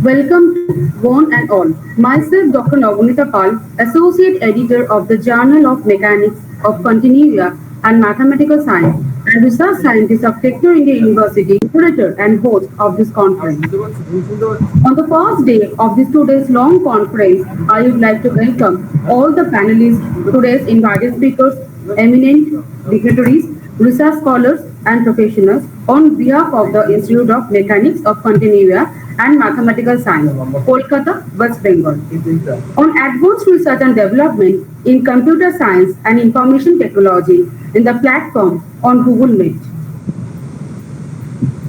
Welcome to one and all. Myself, Dr. Navnita Pal, Associate Editor of the Journal of Mechanics of Continuia and Mathematical Science, and Research Scientist of Techno India University, curator and host of this conference. On the first day of this 2 days long conference, I would like to welcome all the panelists, today's invited speakers, eminent dignitaries, research scholars, and professionals on behalf of the Institute of Mechanics of Continua and Mathematical Science, Kolkata, West Bengal, on advanced research and development in computer science and information technology in the platform on Google Meet.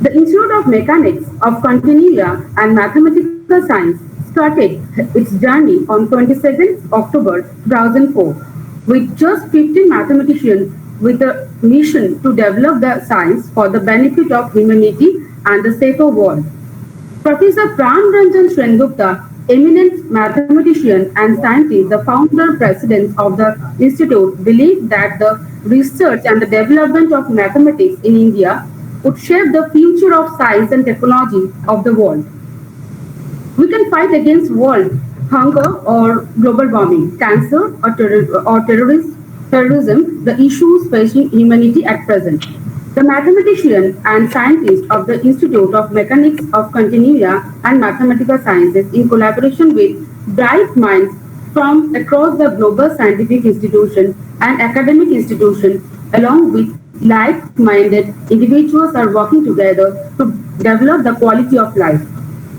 The Institute of Mechanics of Continua and Mathematical Science started its journey on 22nd October 2004 with just 15 mathematicians with a mission to develop the science for the benefit of humanity and the safer world. Professor Pran Ranjan Sengupta, eminent mathematician and scientist, the founder president of the institute, believed that the research and the development of mathematics in India would shape the future of science and technology of the world. We can fight against world hunger or global warming, cancer or terrorism, the issues facing humanity at present. The mathematician and scientist of the Institute of Mechanics of Continua and Mathematical Sciences, in collaboration with bright minds from across the global scientific institution and academic institution, along with like-minded individuals, are working together to develop the quality of life.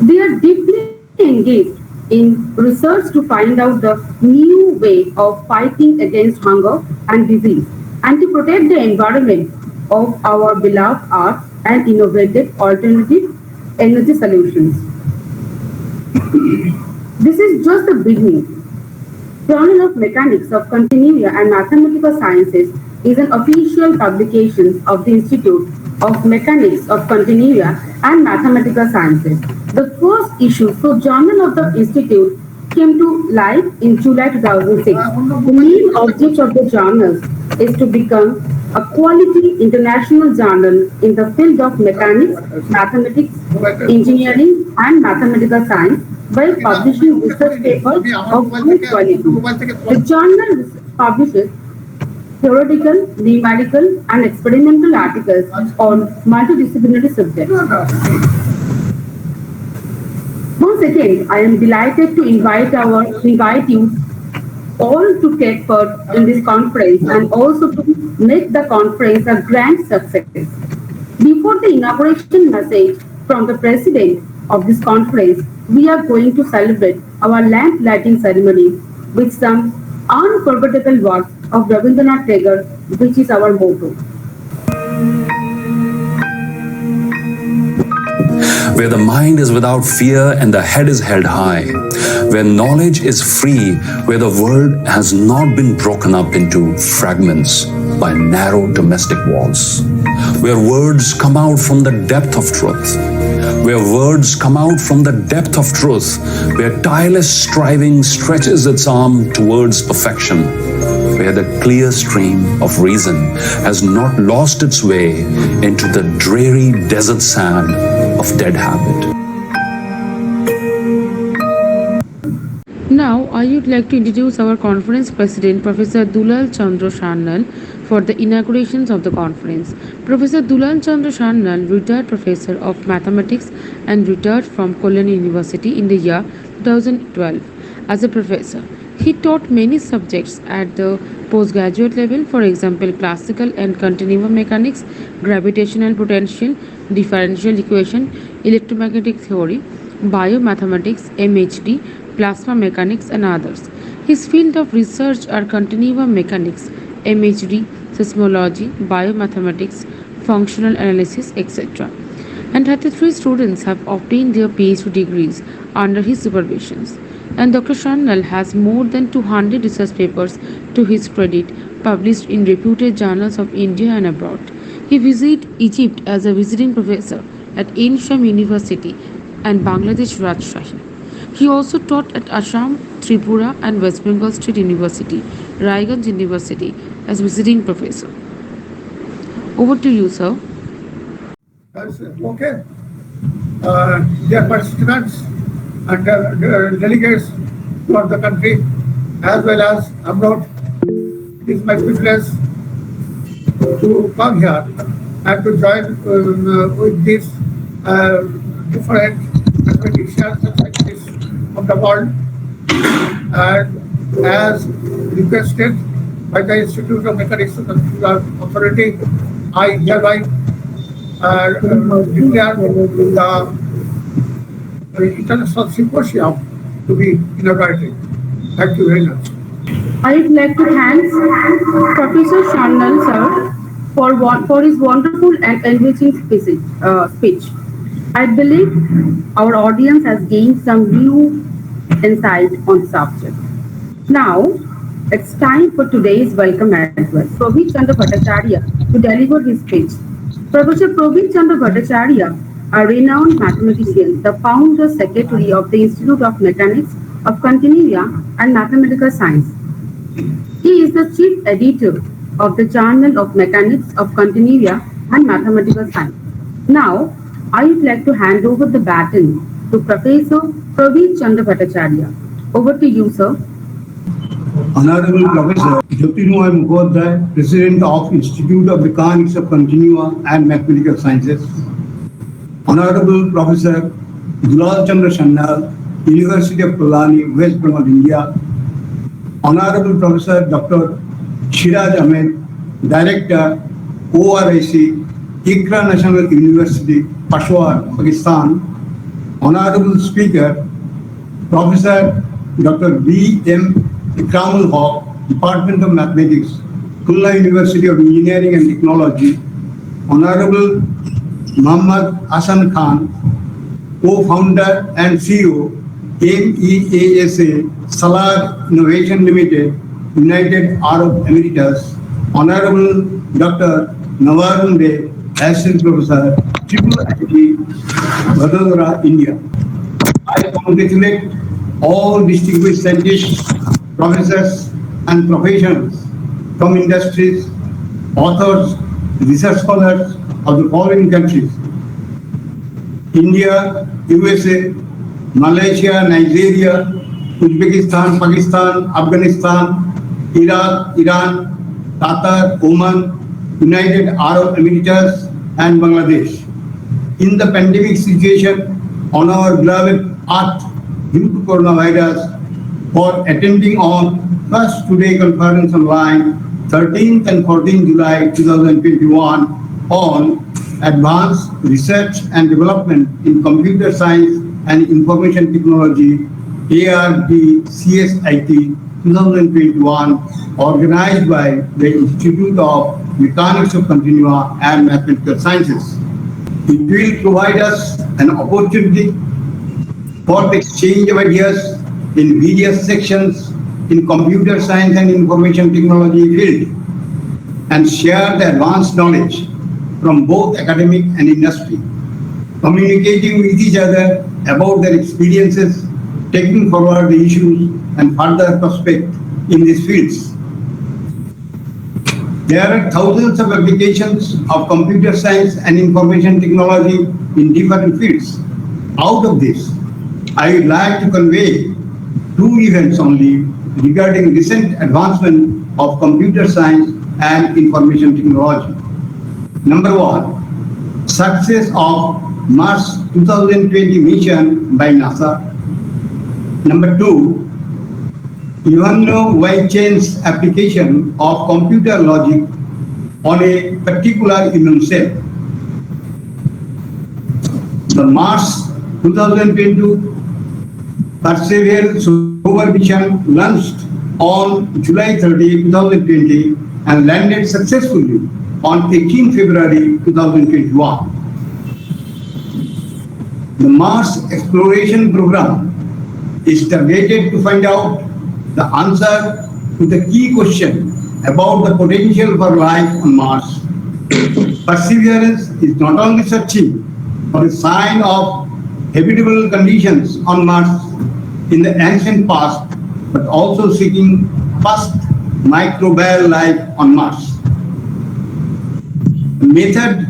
They are deeply engaged in research to find out the new way of fighting against hunger and disease and to protect the environment of our beloved Earth and innovative alternative energy solutions. This is just the beginning. Journal of Mechanics of Continua and Mathematical Sciences is an official publication of the Institute of Mechanics of Continua and Mathematical Sciences. The first issue, so Journal of the Institute, came to life in July 2006. The main object of the journal is to become a quality international journal in the field of mechanics, mathematics, engineering, and mathematical science by publishing research papers of good quality. The journal publishes theoretical, numerical, and experimental articles on multidisciplinary subjects. Once again, I am delighted to invite you all to take part in this conference and also to make the conference a grand success. Before the inauguration message from the president of this conference, we are going to celebrate our lamp lighting ceremony with some unforgettable words of Rabindranath Tagore, which is our motto. Where the mind is without fear and the head is held high, where knowledge is free, where the world has not been broken up into fragments by narrow domestic walls, where words come out from the depth of truth, where words come out from the depth of truth, where tireless striving stretches its arm towards perfection, where the clear stream of reason has not lost its way into the dreary desert sand of dead habit. Now, I would like to introduce our conference president, Professor Dulal Chandra Sharnal, for the inaugurations of the conference. Professor Dulal Chandra Sharnal, retired professor of mathematics and retired from Kolkata University in the year 2012 as a professor. He taught many subjects at the postgraduate level, for example, classical and continuum mechanics, gravitational potential, differential equation, electromagnetic theory, biomathematics, MHD, plasma mechanics, and others. His field of research are continuum mechanics, MHD, seismology, biomathematics, functional analysis, etc. And 33 students have obtained their PhD degrees under his supervision. And Dr. Sharnal has more than 200 research papers to his credit, published in reputed journals of India and abroad. He visited Egypt as a visiting professor at Ain Shams University and Bangladesh Rajshahi. He also taught at Assam, Tripura, and West Bengal State University, Raiganj University, as visiting professor. Over to you, sir. Okay. Dear participants, and delegates throughout the country as well as abroad. It is my privilege to come here and to join with these different mathematicians and scientists of the world. And as requested by the Institute of Mechanics and Computer Authority, I hereby declare the International Symposium to be inaugurated. Thank you very much. I would like to thank Professor Sharnal sir for his wonderful and enriching speech. I believe our audience has gained some new insight on the subject. Now, it's time for today's welcome address. Praveen Chandra Bhattacharya to deliver his speech. Professor Praveen Chandra Bhattacharya, a renowned mathematician, the founder secretary of the Institute of Mechanics of Continuia and Mathematical Science. He is the chief editor of the Journal of Mechanics of Continuia and Mathematical Science. Now, I would like to hand over the baton to Professor Praveen Chandra Bhattacharya. Over to you, sir. Honorable Professor Jyotirmoy Mukhopadhyay, President of Institute of Mechanics of Continua and Mathematical Sciences. Honorable Professor Dulal Chandra Sharnal, University of Pilani, West Bengal, India. Honorable Professor Dr. Shiraj Ahmed, Director, ORIC, Ikra National University, Peshawar, Pakistan. Honorable Speaker, Professor Dr. B.M. Ikramul Haq, Department of Mathematics, Khulna University of Engineering and Technology. Honorable Muhammad Hasan Khan, co-founder and CEO, MEASA Salar Innovation Limited, United Arab Emirates. Honorable Dr. Navarunde, Assistant Professor, IIT, Vadodara, India. I congratulate all distinguished scientists, professors, and professionals from industries, authors, research scholars of the following countries: India, USA, Malaysia, Nigeria, Uzbekistan, Pakistan, Afghanistan, Iraq, Iran, Qatar, Oman, United Arab Emirates, and Bangladesh. In the pandemic situation on our beloved Earth due to coronavirus, for attending on First Today conference online 13th and 14th July 2021 on Advanced Research and Development in Computer Science and Information Technology, ARD-CSIT 2021, organized by the Institute of Mechanics of Continua and Mathematical Sciences. It will provide us an opportunity for the exchange of ideas in various sections in computer science and information technology field and share the advanced knowledge from both academic and industry, communicating with each other about their experiences, taking forward the issues and further prospect in these fields. There are thousands of applications of computer science and information technology in different fields. Out of this, I would like to convey two events only regarding recent advancement of computer science and information technology. Number one, success of Mars 2020 mission by NASA. Number two, Ivano-Wychen's application of computer logic on a particular immune cell. The Mars 2022 Perseverance rover mission launched on July 30, 2020 and landed successfully on 18 February 2021. The Mars exploration program is targeted to find out the answer to the key question about the potential for life on Mars. Perseverance is not only searching for a sign of habitable conditions on Mars in the ancient past, but also seeking first microbial life on Mars. The method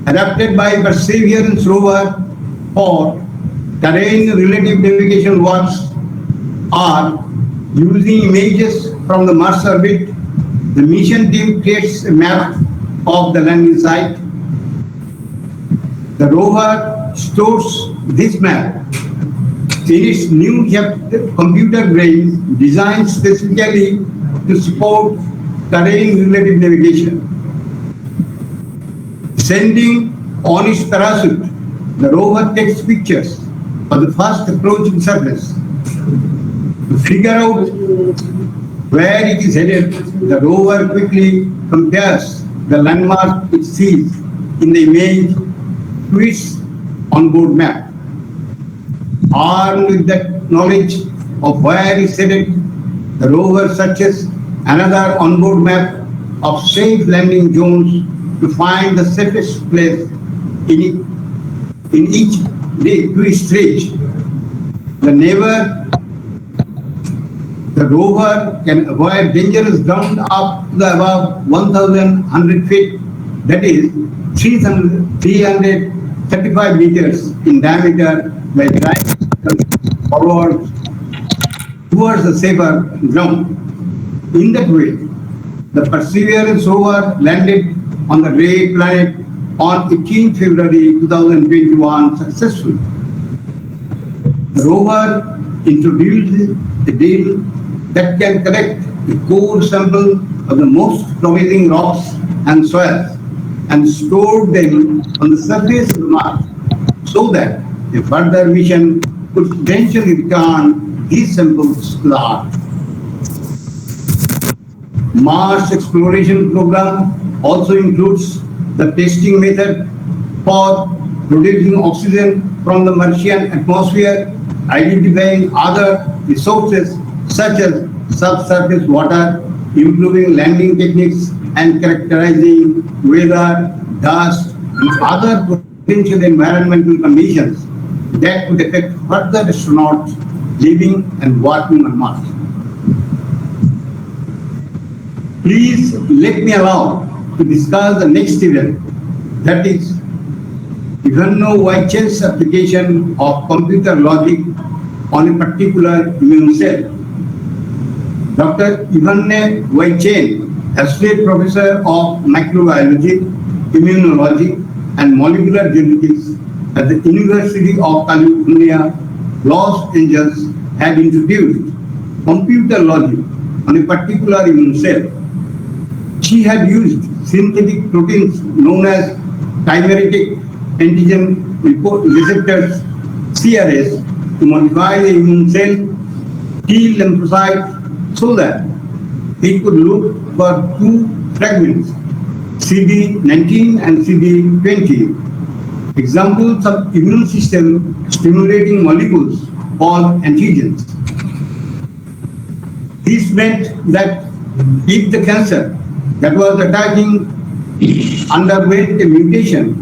adapted by Perseverance rover for terrain relative navigation works are using images from the Mars orbit. The mission team creates a map of the landing site. The rover stores this map in its new computer brain designed specifically to support terrain-related navigation. Descending on its parachute, the rover takes pictures of the fast approaching surface. To figure out where it is headed, the rover quickly compares the landmark it sees in the image to its onboard map. Armed with that knowledge of where it is headed, the rover searches another onboard map of safe landing zones to find the safest place in each to its stage. The rover can avoid dangerous ground up to the above 1,100 feet, that is 335 meters in diameter, by driving forward towards the safer ground. In that way, the Perseverance rover landed on the red planet on 18 February 2021 successfully. The rover introduced a deal that can collect a core sample of the most promising rocks and soils and store them on the surface of Mars so that a further mission could potentially return these samples to the Earth. Mars exploration program also includes the testing method for producing oxygen from the Martian atmosphere, identifying other resources such as subsurface water, improving landing techniques, and characterizing weather, dust, and other potential environmental conditions that could affect further astronauts living and working on Mars. Please let me allow to discuss the next event, that is Ivanov-Wychen's application of computer logic on a particular immune cell. Dr. Ivanov-Wychen, Associate Professor of Microbiology, Immunology, and Molecular Genetics at the University of California, Los Angeles, had introduced computer logic on a particular immune cell. She had used synthetic proteins known as chimeric antigen receptors, CRS, to modify the immune cell T lymphocyte so that it could look for two fragments, CD19 and CD20, examples of immune system stimulating molecules called antigens. This meant that if the cancer that was attacking underwent a mutation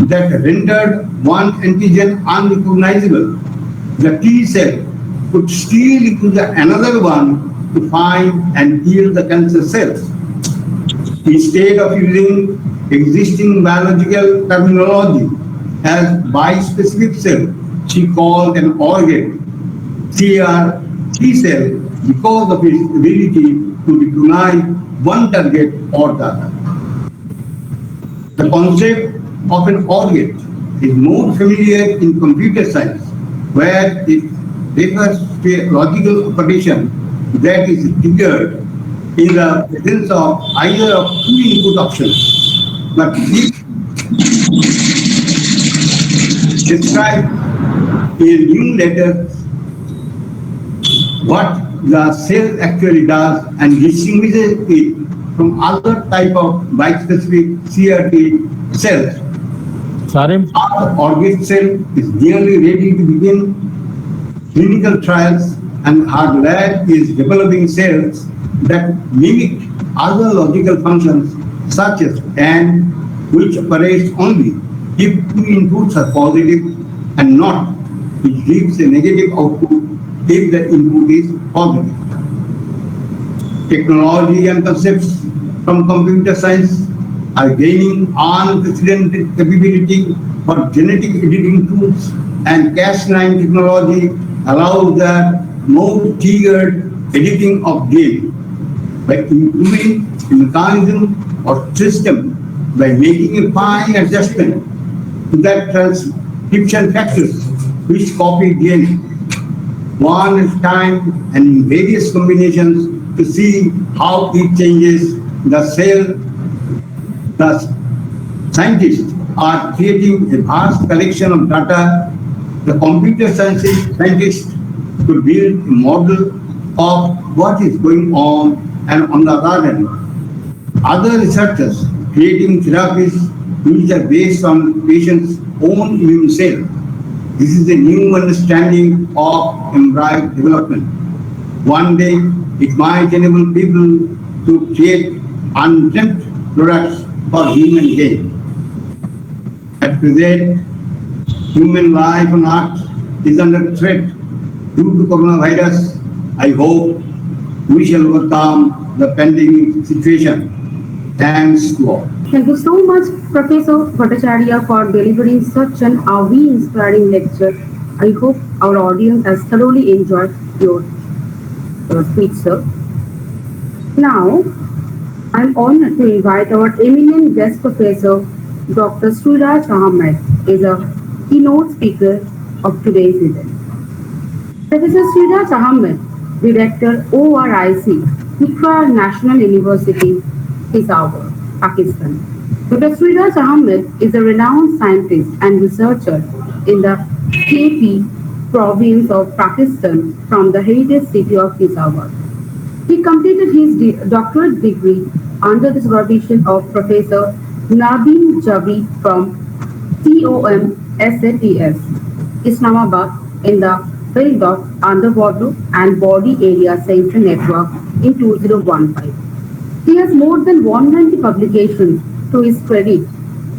that rendered one antigen unrecognizable, the T cell could still use another one to find and kill the cancer cells. Instead of using existing biological terminology as bispecific cell, she called an ORGAT CR T cell because of its ability to recognize one target or the other. The concept of an ORGAT is more familiar in computer science, where it refers to a logical operation that is triggered in the presence of either of two input options. But this describes in new letters what the cell actually does and distinguishes it from other type of bispecific CRT cells. Our ORGAT cell is nearly ready to begin clinical trials, and our lab is developing cells that mimic other logical functions such as AND, which operates only if two inputs are positive and not, which gives a negative output if the input is positive. Technology and concepts from computer science are gaining unprecedented capability for genetic editing tools and Cas9 technology allows the more tiered editing of game by improving the mechanism or system by making a fine adjustment to that transcription factors which copy DNA one at a time and in various combinations to see how it changes the cell. The scientists are creating a vast collection of data. The computer scientists to build a model of what is going on, and on the other hand, other researchers creating therapies which are based on patients' own immune cell. This is a new understanding of embryo development. One day, it might enable people to create untapped products for human gain. At present, human life on Earth is under threat due to coronavirus. I hope we shall overcome the pandemic situation. Thanks to all. Thank you so much, Professor Bhattacharya, for delivering such an awe-inspiring lecture. I hope our audience has thoroughly enjoyed your speech, sir. Now, I'm honored to invite our eminent guest professor, Dr. Sriraj Ahmed, is a keynote speaker of today's event. Professor Sriraj Ahmed, Director ORIC, Ikra National University, Peshawar, Pakistan. Dr. Sriraj Ahmed is a renowned scientist and researcher in the KP province of Pakistan from the heritage city of Peshawar. He completed his doctorate degree under the supervision of Professor Nabeen Jabi from TOM SATS, Islamabad, in the field of underwater and body area sensor network in 2015. He has more than 190 publications to his credit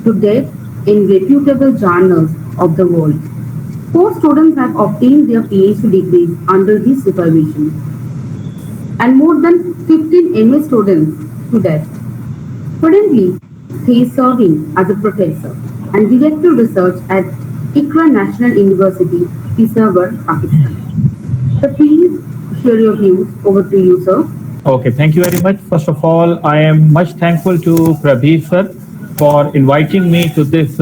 to date in reputable journals of the world. 4 students have obtained their PhD degrees under his supervision, and more than 15 MA students to date. Currently, he is serving as a professor and director of research at Ikra National University, Peshawar, Pakistan. So please share your views. Over to you, sir. Okay, thank you very much. First of all, I am much thankful to Prabir sir for inviting me to this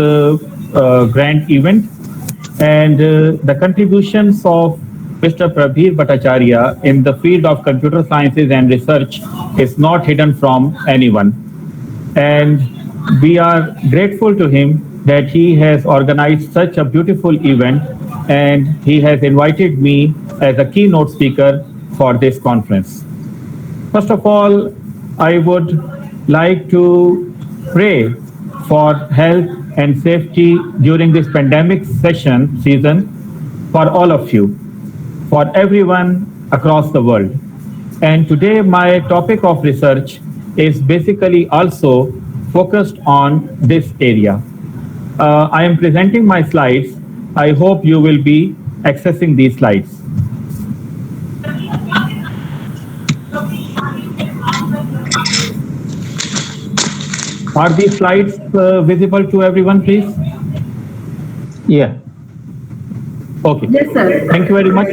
grand event, and the contributions of Mr. Prabir Bhattacharya in the field of computer sciences and research is not hidden from anyone. And we are grateful to him that he has organized such a beautiful event, and he has invited me as a keynote speaker for this conference. First of all, I would like to pray for health and safety during this pandemic season for all of you, for everyone across the world. And today my topic of research is basically also focused on this area. I am presenting my slides. I hope you will be accessing these slides. Are these slides visible to everyone, please? Yeah. Okay. Yes, sir. Thank you very much.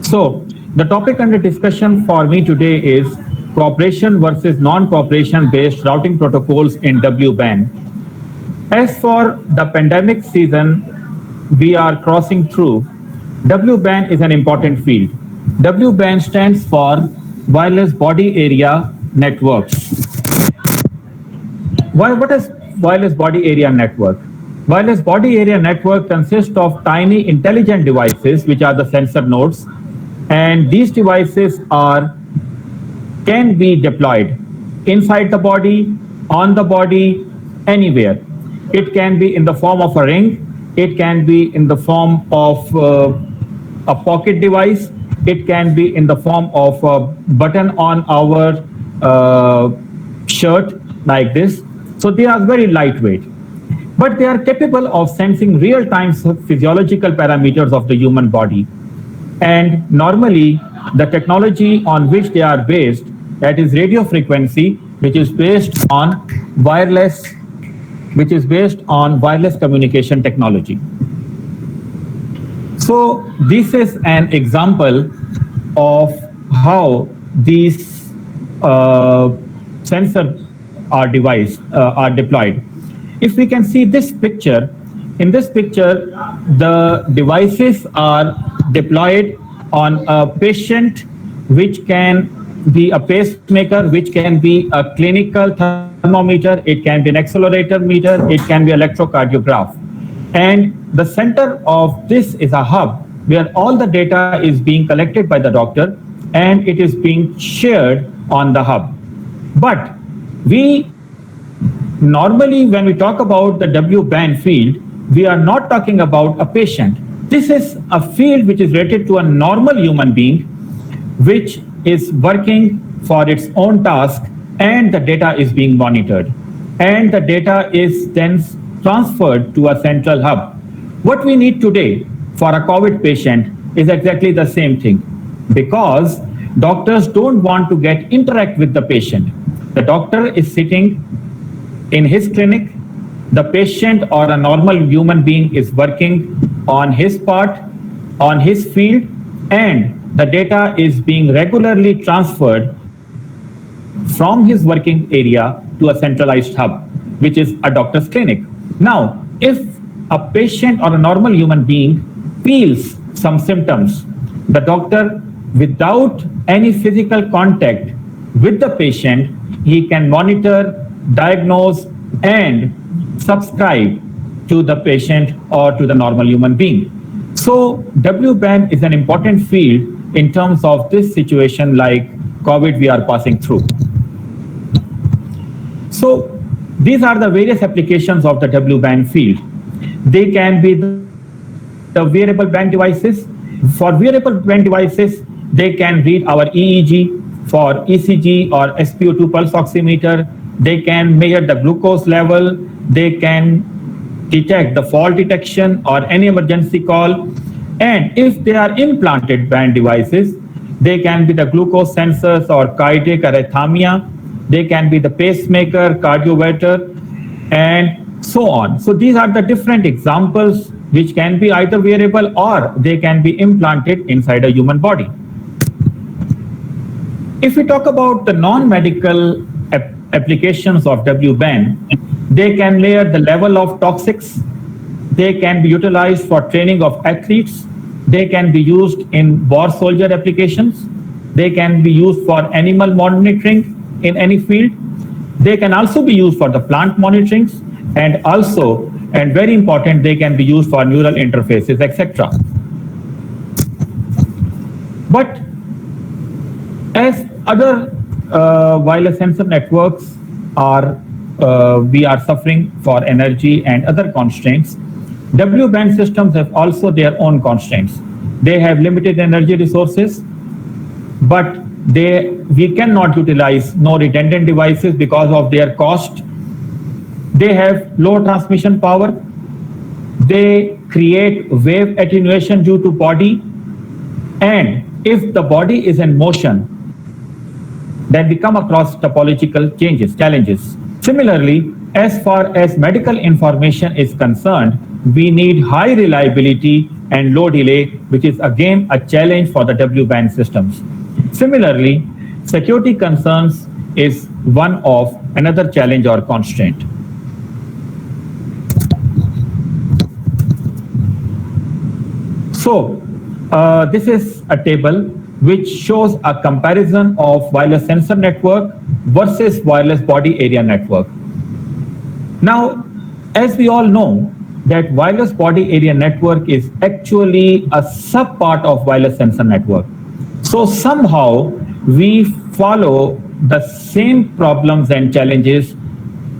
So, the topic under discussion for me today is cooperation versus non-cooperation based routing protocols in WBAN. As for the pandemic season we are crossing through, WBAN is an important field. WBAN stands for Wireless Body Area Networks. What is Wireless Body Area Network? Wireless Body Area Network consists of tiny intelligent devices, which are the sensor nodes, and these devices can be deployed inside the body, on the body, anywhere. It can be in the form of a ring, it can be in the form of a pocket device, it can be in the form of a button on our shirt like this. So they are very lightweight, but they are capable of sensing real-time physiological parameters of the human body. And normally the technology on which they are based, that is radio frequency, which is based on wireless which is based on wireless communication technology. So this is an example of how these sensors are deployed. If we can see this picture, in this picture, the devices are deployed on a patient, which can be a pacemaker, which can be a clinical thermometer, it can be an accelerator meter, it can be electrocardiograph. And the center of this is a hub where all the data is being collected by the doctor and it is being shared on the hub. But we normally, when we talk about the W-band field, we are not talking about a patient. This is a field which is related to a normal human being, which is working for its own task, and the data is being monitored. And the data is then transferred to a central hub. What we need today for a COVID patient is exactly the same thing, because doctors don't want to interact with the patient. The doctor is sitting in his clinic, the patient or a normal human being is working on his part, on his field, and the data is being regularly transferred from his working area to a centralized hub, which is a doctor's clinic. Now, if a patient or a normal human being feels some symptoms, the doctor, without any physical contact with the patient, he can monitor, diagnose, and subscribe to the patient or to the normal human being. So W-band is an important field in terms of this situation like COVID we are passing through. So these are the various applications of the W-band field. They can be the wearable band devices. For wearable band devices, they can read our EEG. For ECG or SpO2 pulse oximeter, they can measure the glucose level, they can detect the fault detection or any emergency call. And if they are implanted band devices, they can be the glucose sensors or cardiac arrhythmia, they can be the pacemaker, cardioverter, and so on. So these are the different examples which can be either wearable or they can be implanted inside a human body. If we talk about the non-medical applications of W-band, they can layer the level of toxics, they can be utilized for training of athletes, they can be used in war soldier applications, they can be used for animal monitoring in any field, they can also be used for the plant monitoring, and also, and very important, they can be used for neural interfaces, etc. But as other wireless sensor networks are, we are suffering for energy and other constraints, W-band systems have also their own constraints. They have limited energy resources, but we cannot utilize no redundant devices because of their cost. They have low transmission power. They create wave attenuation due to body. And if the body is in motion, then we come across topological challenges. Similarly, as far as medical information is concerned, we need high reliability and low delay, which is again a challenge for the W-band systems. Similarly, security concerns is one of another challenge or constraint. So this is a table which shows a comparison of wireless sensor network versus wireless body area network. Now, as we all know, that wireless body area network is actually a sub-part of wireless sensor network. So somehow we follow the same problems and challenges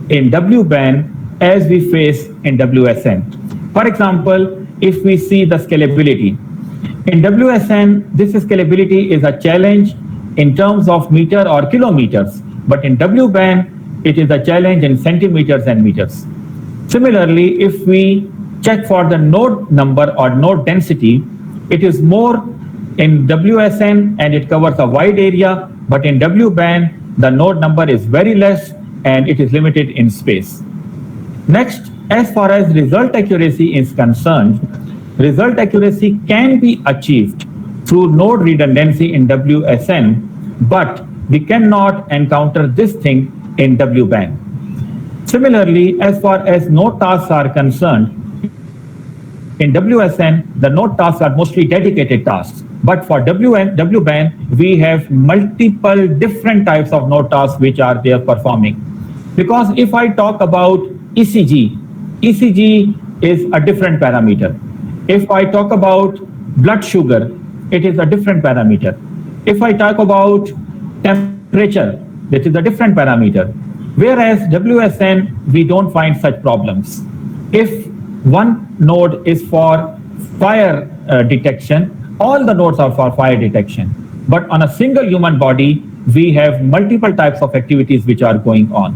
in W-band as we face in WSN. For example, if we see the scalability, in WSN, this scalability is a challenge in terms of meter or kilometers, but in W-band, it is a challenge in centimeters and meters. Similarly, if we check for the node number or node density, it is more in WSN and it covers a wide area, but in W-band, the node number is very less and it is limited in space. Next, as far as result accuracy is concerned, result accuracy can be achieved through node redundancy in WSN, but we cannot encounter this thing in WBAN. Similarly, as far as node tasks are concerned, in WSN, the node tasks are mostly dedicated tasks. But for WBAN, we have multiple different types of node tasks which are there performing. Because if I talk about ECG, ECG is a different parameter. If I talk about blood sugar, it is a different parameter. If I talk about temperature, that is a different parameter. Whereas WSN, we don't find such problems. If one node is for fire detection, all the nodes are for fire detection. But on a single human body, we have multiple types of activities which are going on.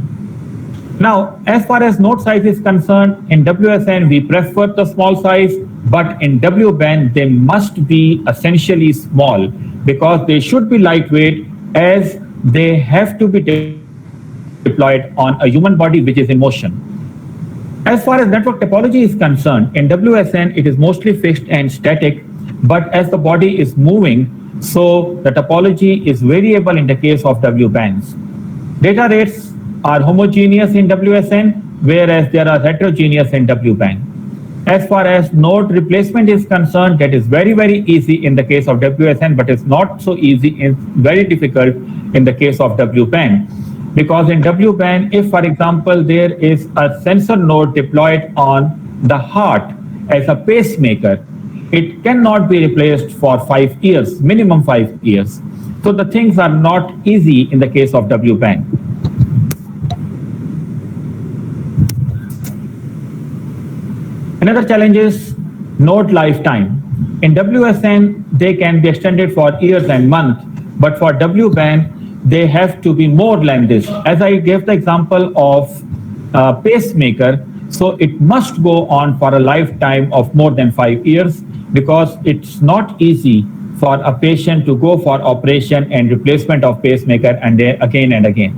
Now, as far as node size is concerned, in WSN, we prefer the small size, but in WBAN, they must be essentially small because they should be lightweight as they have to be deployed on a human body which is in motion. As far as network topology is concerned, in WSN, it is mostly fixed and static, but as the body is moving, so the topology is variable in the case of WBANs. Data rates are homogeneous in WSN, whereas they are heterogeneous in WBAN. As far as node replacement is concerned, that is very, very easy in the case of WSN, but it's not so easy and very difficult in the case of WBAN. Because in WBAN, if, for example, there is a sensor node deployed on the heart as a pacemaker, it cannot be replaced for 5 years, minimum 5 years. So the things are not easy in the case of WBAN. Another challenge is node lifetime. In WSN, they can be extended for years and months, but for WBAN, they have to be more than this. As I gave the example of pacemaker, so it must go on for a lifetime of more than 5 years because it's not easy for a patient to go for operation and replacement of pacemaker and again and again.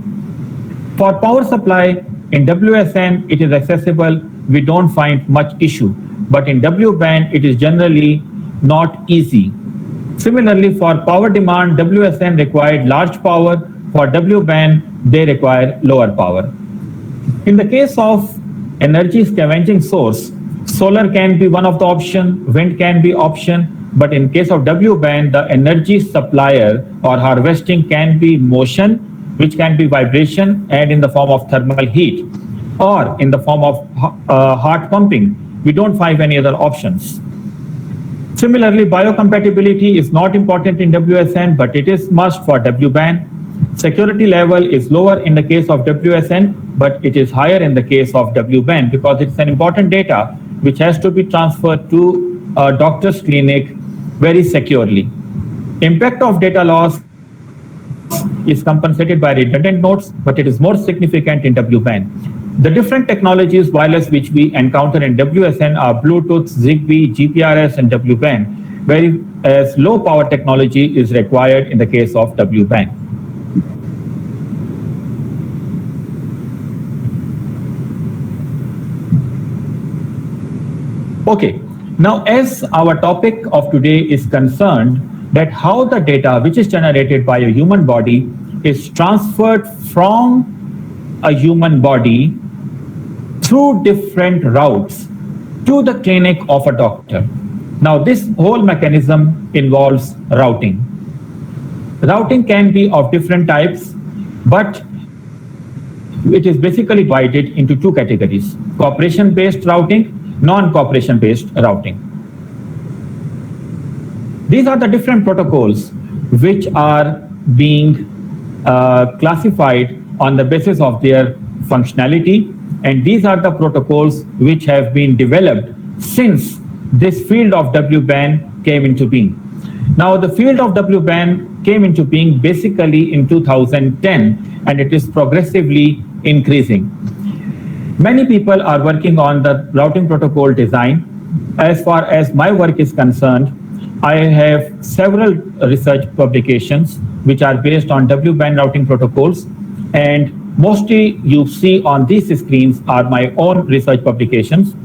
For power supply, in WSN, it is accessible. We don't find much issue, but in WBAN, it is generally not easy. Similarly, for power demand, WSN required large power. For WBAN, they require lower power. In the case of energy scavenging source, solar can be one of the option, wind can be option, but in case of WBAN, the energy supplier or harvesting can be motion, which can be vibration and in the form of thermal heat or in the form of heart pumping. We don't find any other options. Similarly, biocompatibility is not important in WSN, but it is must for WBAN. Security level is lower in the case of WSN, but it is higher in the case of WBAN because it's an important data which has to be transferred to a doctor's clinic very securely. Impact of data loss is compensated by redundant nodes, but it is more significant in WBAN. The different technologies wireless which we encounter in WSN are Bluetooth, Zigbee, GPRS, and WBAN, whereas low power technology is required in the case of WBAN. Okay, now as our topic of today is concerned, that how the data which is generated by a human body is transferred from a human body through different routes to the clinic of a doctor. Now this whole mechanism involves routing. Routing can be of different types, but it is basically divided into two categories: cooperation-based routing, non-cooperation-based routing. These are the different protocols which are being classified on the basis of their functionality, and these are the protocols which have been developed since this field of WBAN came into being. Now the field of WBAN came into being basically in 2010, and it is progressively increasing. Many people are working on the routing protocol design. As far as my work is concerned, I have several research publications which are based on WBAN routing protocols, and Mostly you see on these screens are my own research publications.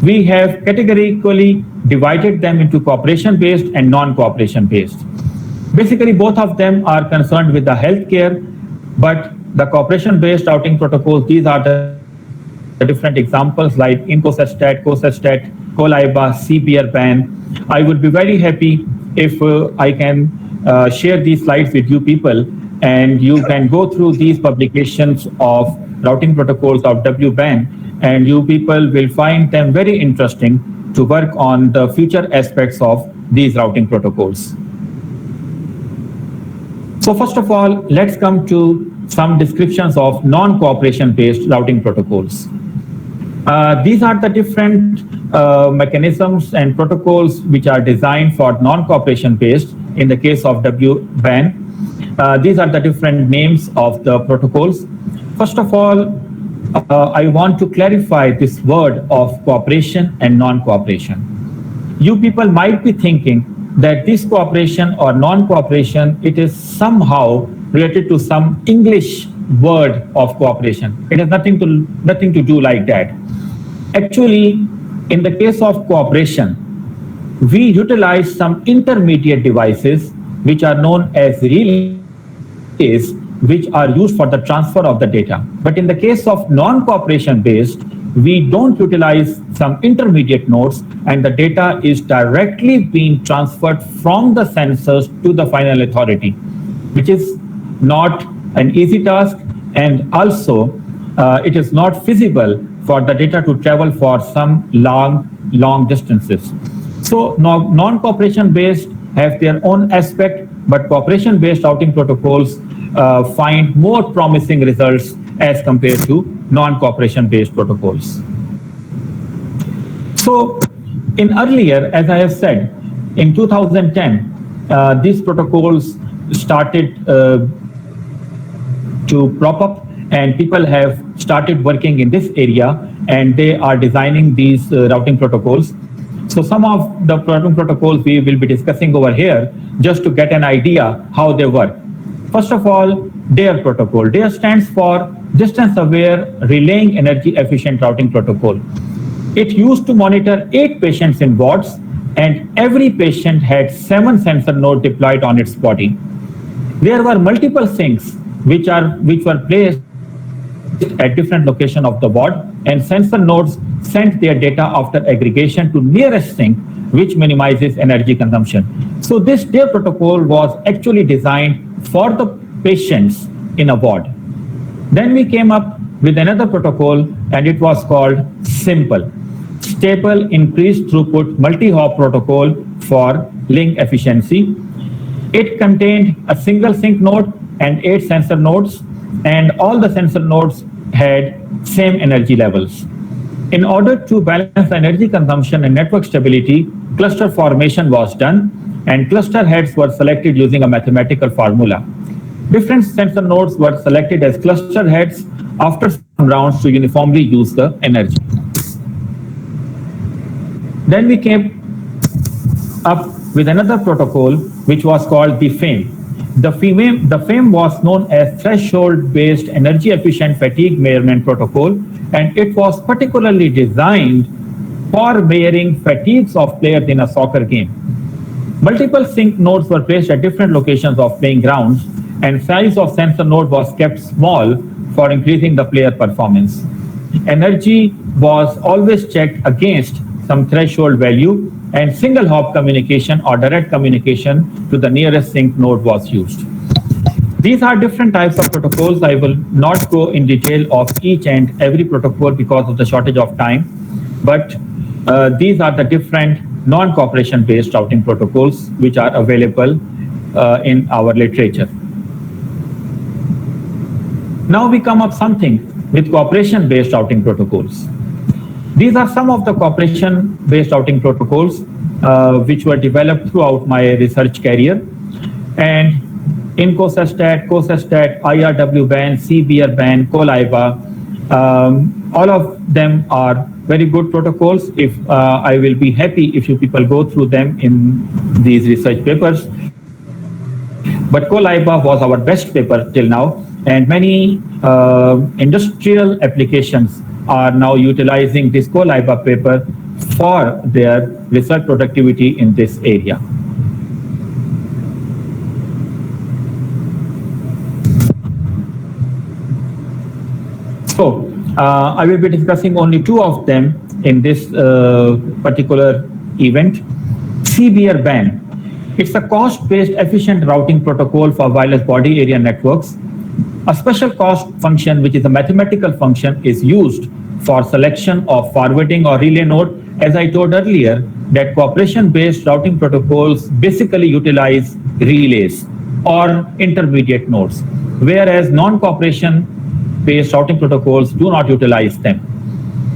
We have categorically divided them into cooperation-based and non-cooperation-based. Basically, both of them are concerned with the healthcare, but the cooperation-based routing protocols, these are the different examples like Incosestat, Cosestat, Coliba, CBRBAN. I would be very happy if I can share these slides with you people, and you can go through these publications of routing protocols of WBAN, and you people will find them very interesting to work on the future aspects of these routing protocols. So first of all, let's come to some descriptions of non-cooperation based routing protocols. These are the different mechanisms and protocols which are designed for non-cooperation based in the case of WBAN. These are the different names of the protocols. First of all, I want to clarify this word of cooperation and non-cooperation. You people might be thinking that this cooperation or non-cooperation, it is somehow related to some English word of cooperation. It has nothing to do like that. Actually, in the case of cooperation, we utilize some intermediate devices which are known as relays, which are used for the transfer of the data. But in the case of non-cooperation based, we don't utilize some intermediate nodes, and the data is directly being transferred from the sensors to the final authority, which is not an easy task, and also it is not feasible for the data to travel for some long distances. So non-cooperation based have their own aspect, but cooperation based routing protocols find more promising results as compared to non-cooperation based protocols. So in earlier, as I have said, in 2010, these protocols started to prop up, and people have started working in this area, and they are designing these routing protocols. So some of the routing protocols we will be discussing over here just to get an idea how they work. First of all, DARE protocol. DARE stands for Distance Aware Relaying Energy Efficient Routing Protocol. It used to monitor 8 patients in wards, and every patient had 7 sensor nodes deployed on its body. There were multiple sinks which were placed at different locations of the ward, and sensor nodes sent their data after aggregation to nearest sink, which minimizes energy consumption. So this DARE protocol was actually designed for the patients in a ward. Then we came up with another protocol, and it was called SIMPLE, Stable Increased Throughput Multi-Hop Protocol for link efficiency. It contained a single sync node and 8 sensor nodes, and all the sensor nodes had same energy levels. In order to balance the energy consumption and network stability, cluster formation was done, and cluster heads were selected using a mathematical formula. Different sensor nodes were selected as cluster heads after some rounds to uniformly use the energy. Then we came up with another protocol which was called the FAME. The FAME was known as Threshold-Based Energy Efficient Fatigue Measurement Protocol, and it was particularly designed for measuring fatigues of players in a soccer game. Multiple sync nodes were placed at different locations of playing grounds, and size of sensor node was kept small for increasing the player performance. Energy was always checked against some threshold value, and single hop communication or direct communication to the nearest sync node was used. These are different types of protocols. I will not go in detail of each and every protocol because of the shortage of time, but these are the different non-cooperation based routing protocols which are available in our literature. Now we come up something with cooperation based routing protocols. These are some of the cooperation based routing protocols which were developed throughout my research career. And Incosestat, Cosestat, IRWBAN, CBRBAN, Coliba, all of them are very good protocols. If I will be happy if you people go through them in these research papers. But Coliba was our best paper till now, and many industrial applications are now utilizing this CoLIBA paper for their research productivity in this area. So I will be discussing only two of them in this particular event. CBRBAN. It's a cost-based efficient routing protocol for wireless body area networks. A special cost function, which is a mathematical function, is used for selection of forwarding or relay node. As I told earlier, that cooperation-based routing protocols basically utilize relays or intermediate nodes, whereas non-cooperation-based routing protocols do not utilize them.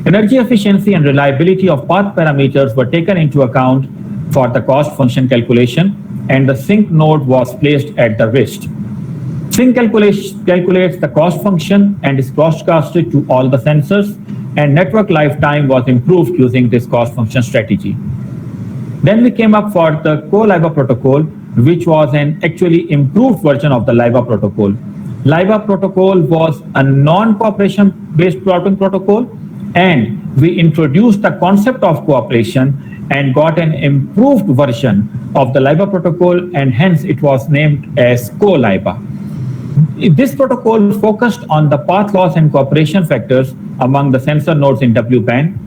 Energy efficiency and reliability of path parameters were taken into account for the cost function calculation, and the sync node was placed at the wrist. Sync calculates the cost function and is broadcasted to all the sensors, and network lifetime was improved using this cost function strategy. Then we came up for the CoLIBA protocol, which was an actually improved version of the LIBA protocol. LIBA protocol was a non-cooperation based routing protocol, and we introduced the concept of cooperation and got an improved version of the LIBA protocol, and hence it was named as CoLIBA. This protocol focused on the path loss and cooperation factors among the sensor nodes in W-band.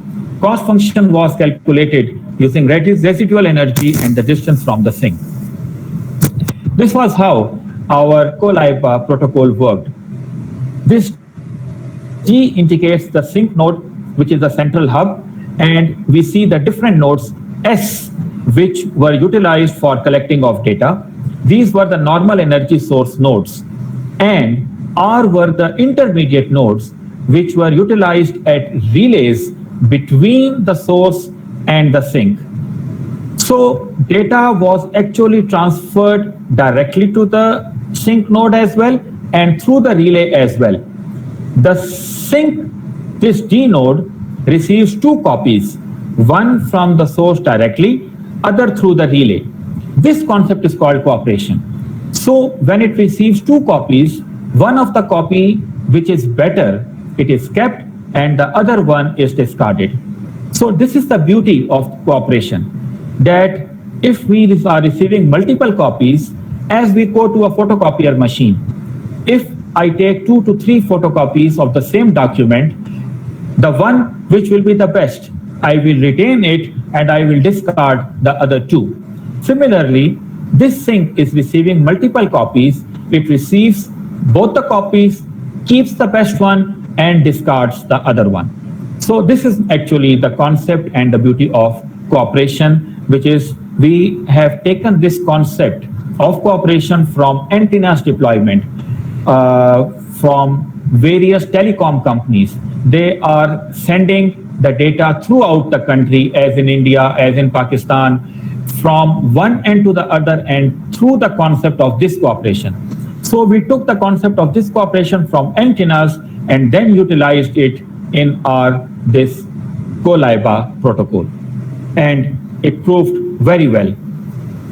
Cost function was calculated using residual energy and the distance from the sync. This was how our CoLIBA protocol worked. This G indicates the sync node, which is the central hub, and we see the different nodes S, which were utilized for collecting of data. These were the normal energy source nodes, and R were the intermediate nodes, which were utilized at relays between the source and the sync. So data was actually transferred directly to the sync node as well and through the relay as well. The sync, this D node, receives two copies, one from the source directly, other through the relay. This concept is called cooperation. So when it receives two copies, one of the copy which is better, it is kept, and the other one is discarded. So this is the beauty of cooperation, that if we are receiving multiple copies, as we go to a photocopier machine, if I take 2 to 3 photocopies of the same document, the one which will be the best, I will retain it and I will discard the other 2. Similarly, this sync is receiving multiple copies. It receives both the copies, keeps the best one, and discards the other one. So this is actually the concept and the beauty of cooperation, which is we have taken this concept of cooperation from antennas deployment from various telecom companies. They are sending the data throughout the country, as in India, as in Pakistan, from one end to the other end through the concept of this cooperation. So we took the concept of this cooperation from antennas and then utilized it in our this CoLIBA protocol, and it proved very well.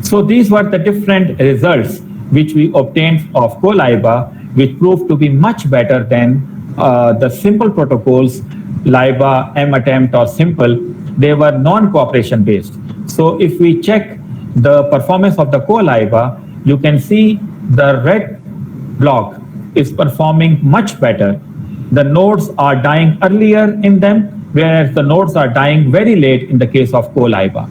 So these were the different results which we obtained of CoLIBA, which proved to be much better than the simple protocols, LIBA, M-attempt, or simple. They were non-cooperation based. So if we check the performance of the CoLIBA, you can see the red block is performing much better. The nodes are dying earlier in them, whereas the nodes are dying very late in the case of CoLIBA.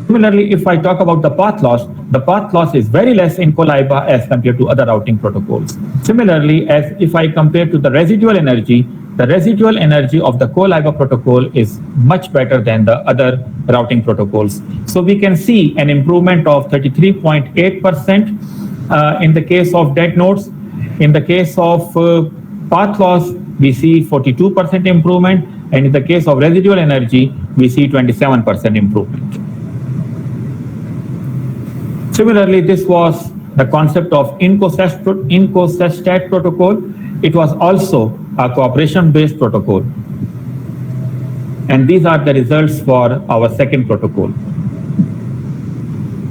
Similarly, if I talk about the path loss is very less in CoLIBA as compared to other routing protocols. Similarly, as if I compare to the residual energy of the CoLIBA protocol is much better than the other routing protocols. So we can see an improvement of 33.8% in the case of dead nodes. In the case of path loss, we see 42% improvement, and in the case of residual energy, we see 27% improvement. Similarly, this was the concept of INCOSAT protocol. It was also a cooperation-based protocol. And these are the results for our second protocol.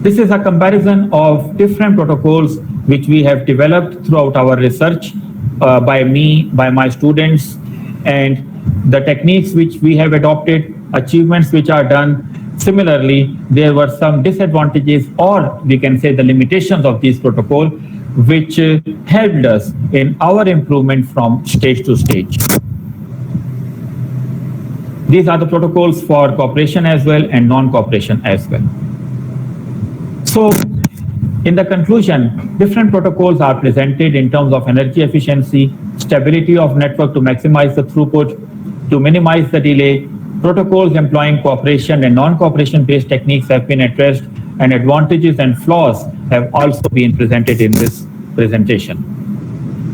This is a comparison of different protocols which we have developed throughout our research by me, by my students, and the techniques which we have adopted, achievements which are done. Similarly, there were some disadvantages, or we can say the limitations of these protocol, which helped us in our improvement from stage to stage. These are the protocols for cooperation as well and non-cooperation as well. So, in the conclusion, different protocols are presented in terms of energy efficiency, stability of network to maximize the throughput, to minimize the delay. Protocols employing cooperation and non-cooperation based techniques have been addressed, and advantages and flaws have also been presented in this presentation.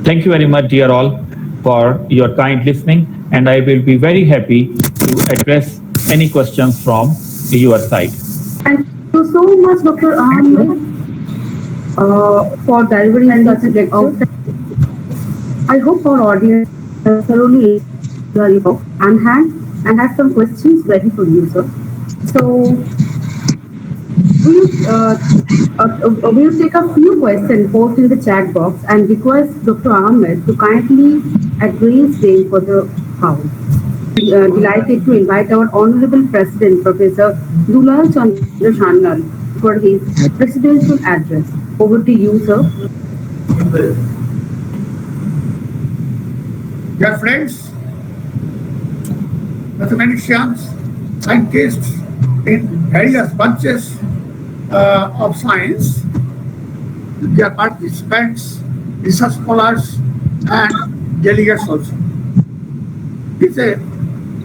Thank you very much, dear all, for your kind listening, and I will be very happy to address any questions from your side. Thank you so much, Dr. Ahmed, for delivering such a lecture. I hope our audience thoroughly enjoy you and have some questions ready for you, sir. So, we'll take a few questions posed in the chat box and request Dr. Ahmed to kindly address them for the House. Delighted to invite our Honorable President, Professor Dulal Chandra Sannal, for his presidential address. Over to you, sir. Dear friends, mathematicians, scientists in various branches of science, their participants, research scholars, and delegates also. It's a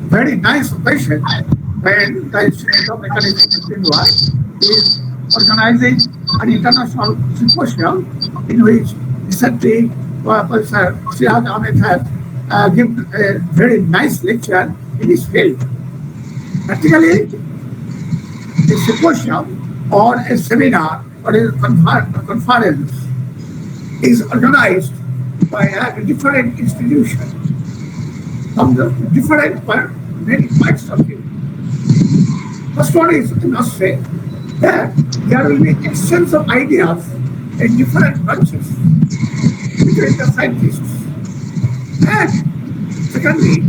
very nice occasion when the Institute of Mechanics in India is organizing an international symposium in which recently Professor Siraj Ahmed has given a very nice lecture in his field. Practically, a symposium or a seminar or a conference is organized by a different institution from the different many points of view. First one is, I must say, that there will be exchange of ideas in different branches between the scientists. And secondly,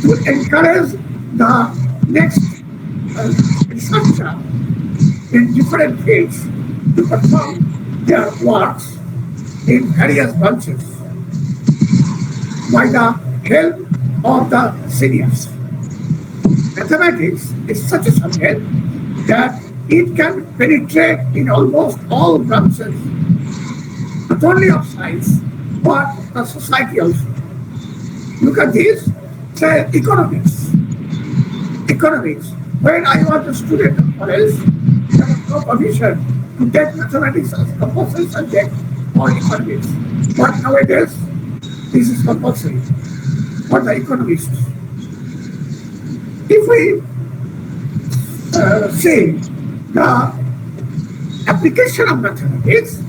to encourage the next researcher in different fields to perform their works in various branches by the help of the seniors. Mathematics is such a subject that it can penetrate in almost all branches, not only of science, but the society also. Look at this, say economics. Economics. When I was a student of college, there was no permission to take mathematics as compulsory subject for economics. But nowadays, this is compulsory for the economists. If we say the application of mathematics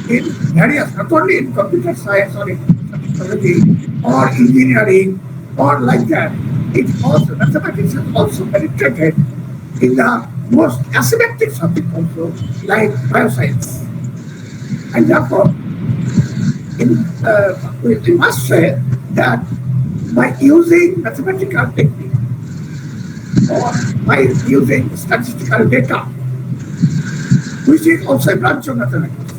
in various, not only in computer science or in technology or engineering or like that, it also, mathematics has also penetrated in the most asymmetric subject also, like bioscience. And therefore, we must say that by using mathematical technique or by using statistical data, which is also a branch of mathematics,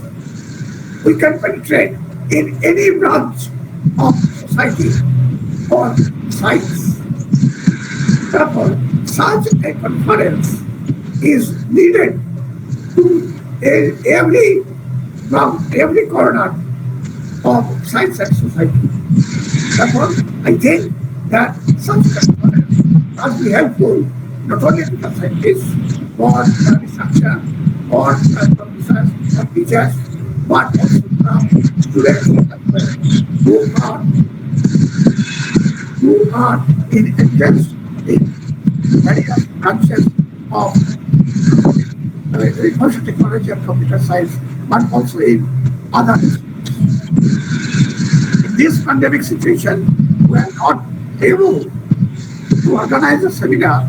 we can penetrate in any branch of society or science. Therefore, such a conference is needed to from every corner of science and society. Therefore, I think that such a conference must be helpful not only to the scientists or the researcher or the professors or teachers, but also the students who are engaged in various branches of information technology and computer science, but also in other disciplines. In this pandemic situation, we are not able to organize a seminar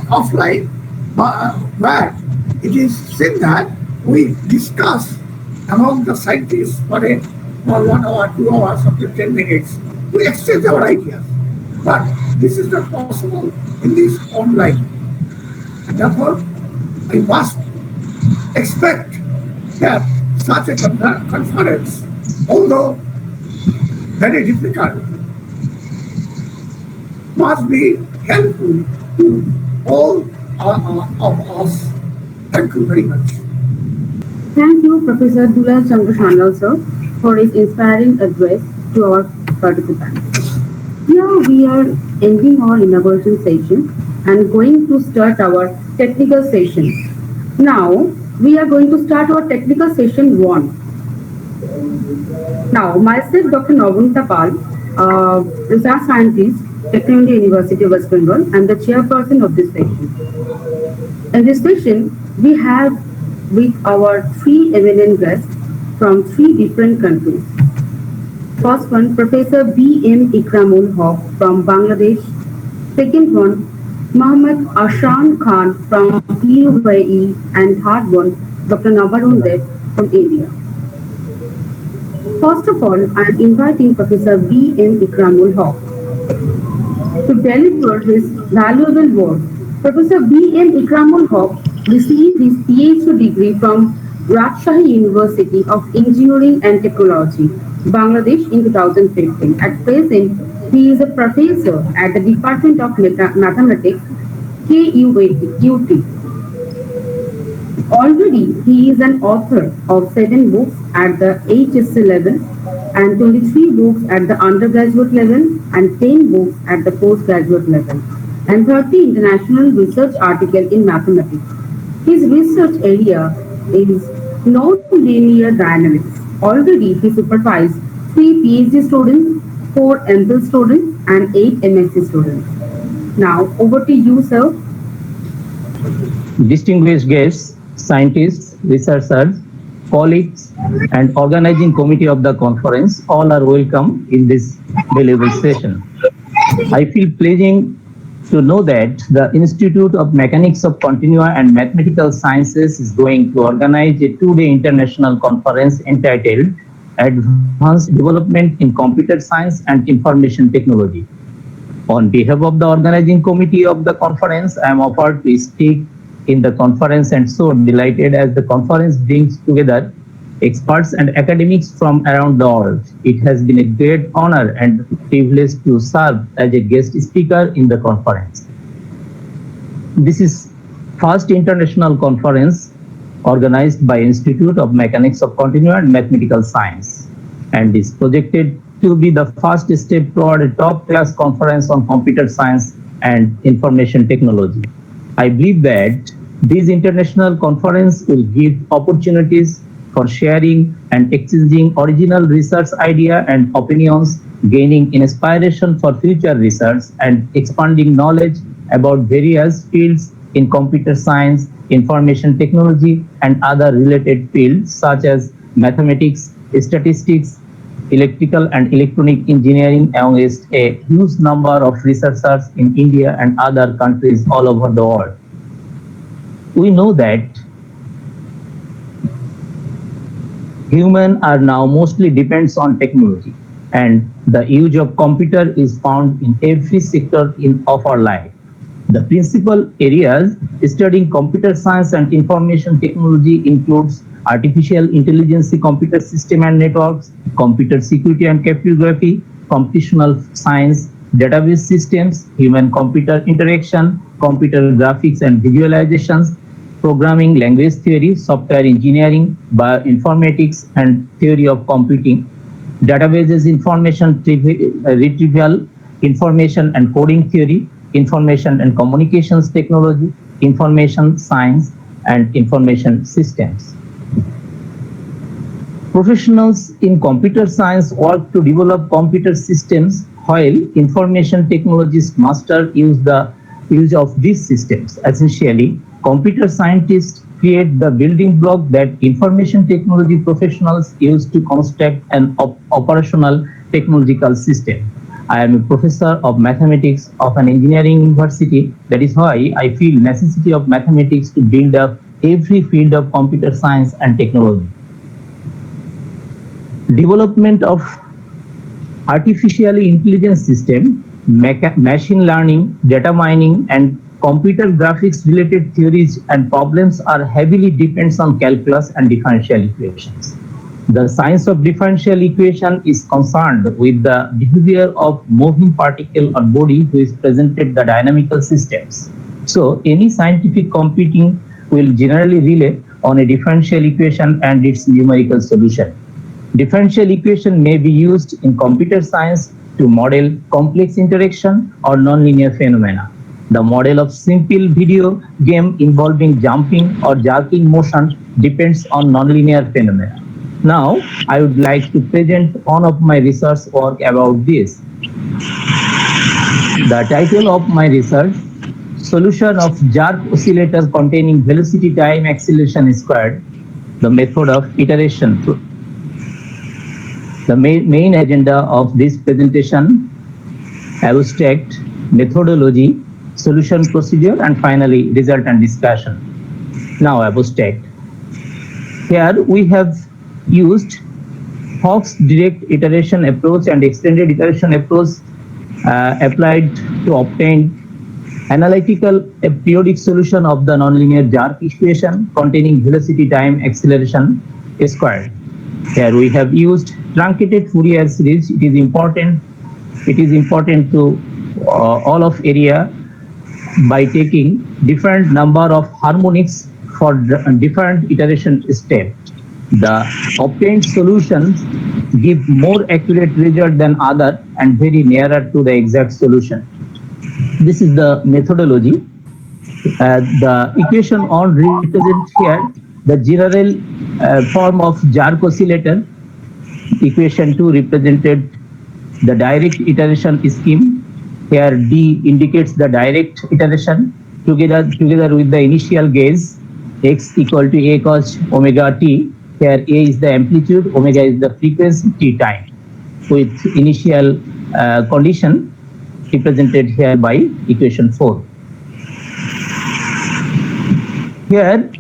offline, where it is seen that we discuss among the scientists for 1 hour, 2 hours, or 15 minutes. We exchange our ideas. But this is not possible in this online. And therefore, I must expect that such a conference, although very difficult, must be helpful to all of us. Thank you very much. Thank you, Professor Dulal Chandra Sharnal, sir, for his inspiring address to our participants. Here we are ending our inauguration session and going to start our technical session. Now, we are going to start our technical session 1. Now, myself, Dr. Navanta Pal, research scientist, Techno India University of West Bengal, and the chairperson of this session. In this session, we have with our 3 eminent guests from 3 different countries. First one, Professor B.M. Ikramul Haq from Bangladesh. Second one, Mohammad Ashan Khan from UAE. And third one, Dr. Nabarun Dev from India. First of all, I am inviting Professor B.M. Ikramul Haq to deliver his valuable work. Professor B.M. Ikramul Haq received his PhD degree from Rajshahi University of Engineering and Technology, Bangladesh in 2015. At present, he is a professor at the Department of Mathematics, KUT. Already, he is an author of 7 books at the HSC level and 23 books at the undergraduate level and 10 books at the postgraduate level and 30 international research articles in mathematics. His research area is nonlinear dynamics. Already, he supervised 3 PhD students, 4 MPhil students, and 8 MSc students. Now, over to you, sir. Distinguished guests, scientists, researchers, colleagues, and organizing committee of the conference, all are welcome in this valuable session. I feel pleasing to know that the Institute of Mechanics of Continua and Mathematical Sciences is going to organize a 2-day international conference entitled Advanced Development in Computer Science and Information Technology. On behalf of the organizing committee of the conference, I am offered to speak in the conference and so delighted as the conference brings together experts and academics from around the world. It has been a great honor and privilege to serve as a guest speaker in the conference. This is first international conference organized by Institute of Mechanics of Continua and Mathematical Science and is projected to be the first step toward a top-class conference on computer science and information technology. I believe that this international conference will give opportunities for sharing and exchanging original research idea and opinions, gaining inspiration for future research and expanding knowledge about various fields in computer science, information technology, and other related fields such as mathematics, statistics, electrical and electronic engineering, amongst a huge number of researchers in India and other countries all over the world. We know that humans are now mostly depends on technology, and the use of computer is found in every sector of our life. The principal areas studying computer science and information technology includes artificial intelligence, computer system and networks, computer security and cryptography, computational science, database systems, human-computer interaction, computer graphics and visualizations, programming language theory, software engineering, bioinformatics, and theory of computing, databases, information retrieval, information and coding theory, information and communications technology, information science, and information systems. Professionals in computer science work to develop computer systems, while information technologists master the use of these systems. Essentially, computer scientists create the building block that information technology professionals use to construct an operational technological system. I am a professor of mathematics of an engineering university. That is why I feel necessity of mathematics to build up every field of computer science and technology. Development of artificial intelligence system, machine learning, data mining, and computer graphics related theories and problems are heavily depends on calculus and differential equations. The science of differential equation is concerned with the behavior of moving particle or body which presented the dynamical systems. So any scientific computing will generally rely on a differential equation and its numerical solution. Differential equation may be used in computer science to model complex interaction or nonlinear phenomena. The model of simple video game involving jumping or jerking motion depends on nonlinear phenomena. Now, I would like to present one of my research work about this. The title of my research, Solution of Jerk Oscillator Containing Velocity Time Acceleration Squared, the method of iteration. The main agenda of this presentation, abstract, methodology, solution procedure, and finally result and discussion. Now abstract. Here we have used Hawk's direct iteration approach and extended iteration approach applied to obtain analytical periodic solution of the nonlinear jerk equation containing velocity time acceleration squared. Here we have used truncated Fourier series. It is important to all of area by taking different number of harmonics for different iteration steps. The obtained solutions give more accurate result than other and very nearer to the exact solution. This is the methodology. The equation on represents here the general form of jerk oscillator. Equation 2 represented the direct iteration scheme. Here D indicates the direct iteration together with the initial gauge x equal to a cos omega t. Here A is the amplitude, omega is the frequency, t time, with initial condition represented here by equation 4. Here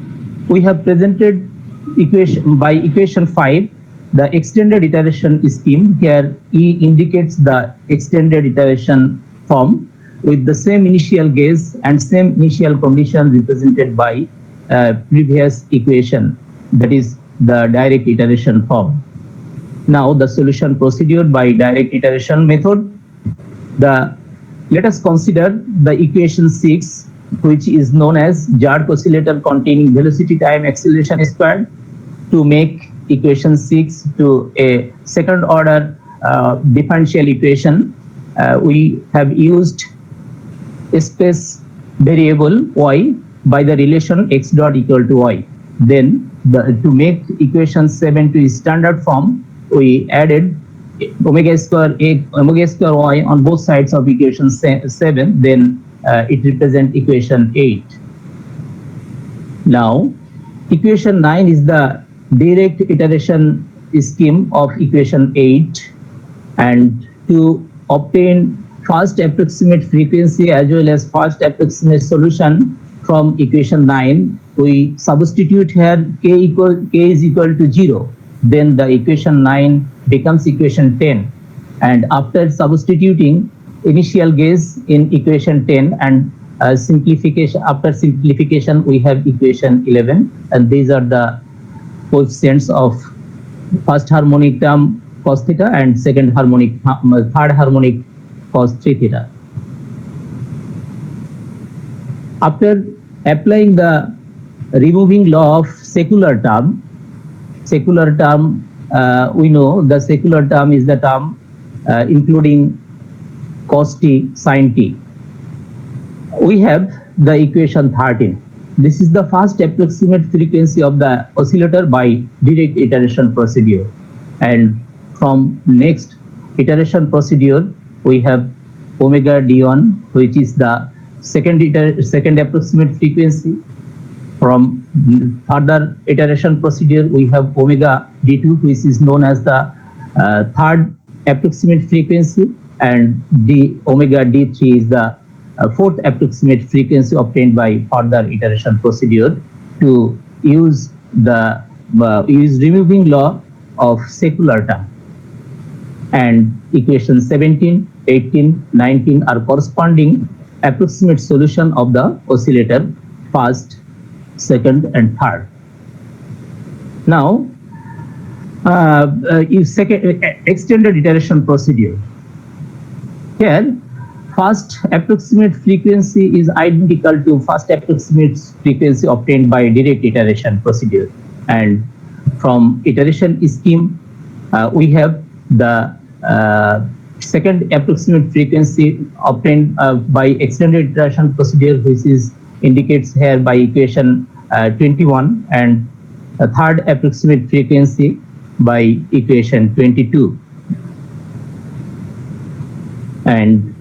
we have presented equation 5, the extended iteration scheme. Here E indicates the extended iteration form with the same initial gauge and same initial condition represented by previous equation, that is the direct iteration form. Now the solution procedure by direct iteration method. Let us consider the equation 6, which is known as jerk oscillator containing velocity time acceleration squared. To make equation 6 to a second order differential equation, we have used a space variable y by the relation x dot equal to y. Then to make equation 7 to its standard form, we added omega square y on both sides of equation 7. Then it represents equation 8. Now equation 9 is the direct iteration scheme of equation 8, and to obtain first approximate frequency as well as first approximate solution from equation 9, we substitute here k is equal to 0. Then the equation 9 becomes equation 10, and after substituting initial gauge in equation 10 and after simplification we have equation 11, and these are the coefficients of first harmonic term cos theta and third harmonic cos 3 theta. After applying the removing law of secular term, we know the secular term is the term including cos t, sin t. We have the equation 13. This is the first approximate frequency of the oscillator by direct iteration procedure. And from next iteration procedure, we have omega d1, which is the second approximate frequency. From further iteration procedure, we have omega d2, which is known as the third approximate frequency, and omega d3 is the fourth approximate frequency obtained by further iteration procedure. To use removing law, of secular term. And equation 17, 18, 19 are corresponding approximate solution of the oscillator first, second, and third. Now, extended iteration procedure. Here, first approximate frequency is identical to first approximate frequency obtained by direct iteration procedure. And from iteration scheme, we have the second approximate frequency obtained by extended iteration procedure, which is indicates here by equation 21, and a third approximate frequency by equation 22. And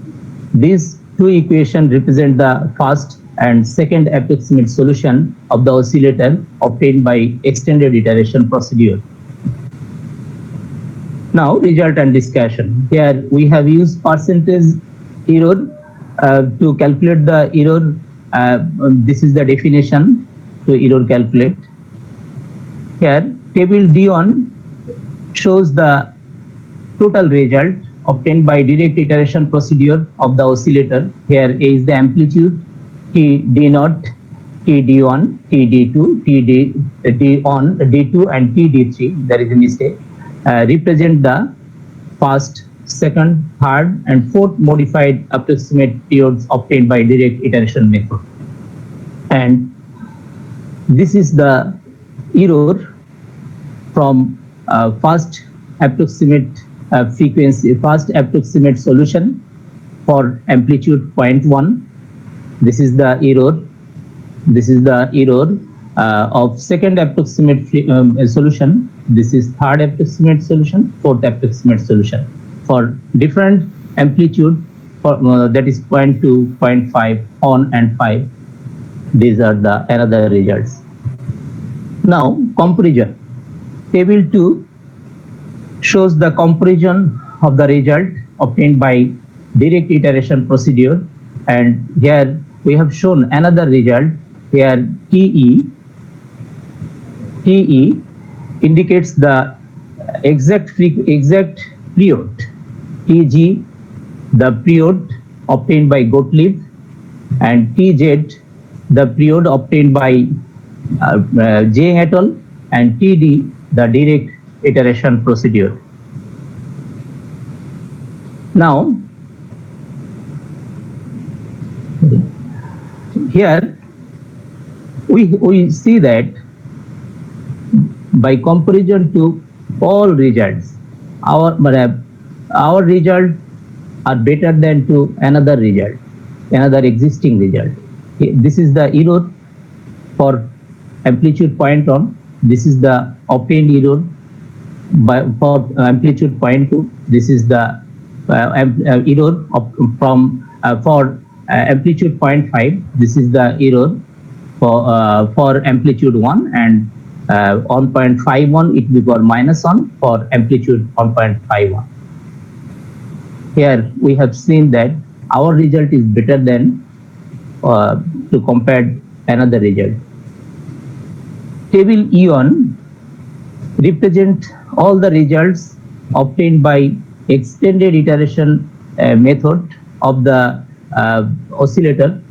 these two equations represent the first and second approximate solution of the oscillator obtained by extended iteration procedure. Now, result and discussion. Here we have used percentage error to calculate the error. This is the definition to error calculate. Here, table D1 shows the total result obtained by direct iteration procedure of the oscillator. Here A is the amplitude, T D0, T D1, T D2, T D1, D2, and T D3. There is a mistake. Represent the first, second, third, and fourth modified approximate periods obtained by direct iteration method. And this is the error from first approximate frequency, first approximate solution for amplitude 0.1. This is the error. This is the error of second approximate solution. This is third approximate solution, fourth approximate solution. For different amplitude, for that is 0.2, 0.5, on and 5. These are the another results. Now, comparison. Table 2 shows the comparison of the result obtained by direct iteration procedure, and here we have shown another result. Here TE indicates the exact period, TG the period obtained by Gottlieb, and TZ the period obtained by Jay et al., and TD the direct iteration procedure. Now, here we see that by comparison to all results, our result are better than to another result, another existing result. This is the error for amplitude 0.1. This is the obtained error for amplitude 0.2. This is the error from for amplitude 0.5. This is the error for amplitude 1, and on 0.51 it will be -1 for amplitude 1.51. Here we have seen that our result is better than to compare another result. Table E1 represent all the results obtained by extended iteration method of the oscillator.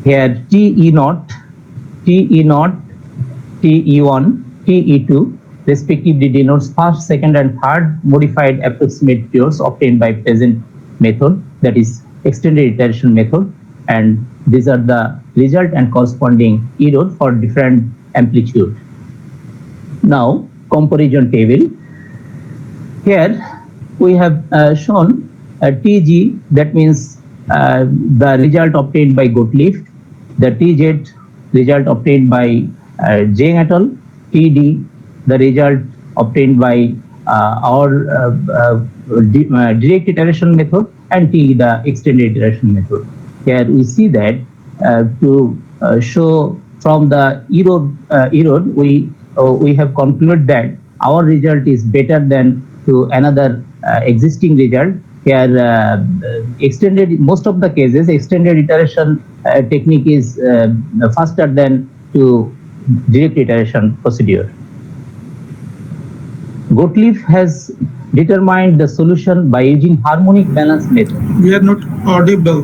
Here TE0, TE1, TE2 respectively denotes first, second, and third modified approximate periods obtained by present method, that is extended iteration method, and these are the result and corresponding error for different amplitude. Now, comparison table. Here we have shown TG, that means the result obtained by Gottlieb, the TZ result obtained by Jay et al., TD the result obtained by our direct iteration method, and T the extended iteration method. Here we see that to show from the error we have concluded that our result is better than to another existing result. Here most of the cases extended iteration technique is faster than to direct iteration procedure. Gottlieb has determined the solution by using harmonic balance method. We are not audible.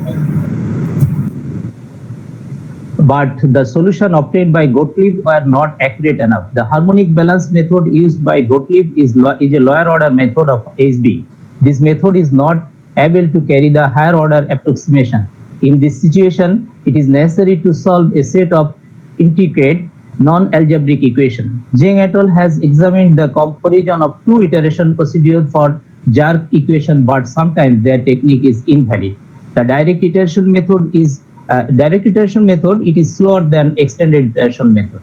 But the solution obtained by Gottlieb were not accurate enough. The harmonic balance method used by Gottlieb is a lower order method of HB. This method is not able to carry the higher order approximation. In this situation, it is necessary to solve a set of intricate non-algebraic equation. Zheng et al. Has examined the comparison of two iteration procedure for jerk equation, but sometimes their technique is invalid. The direct iteration method is it is slower than extended iteration method.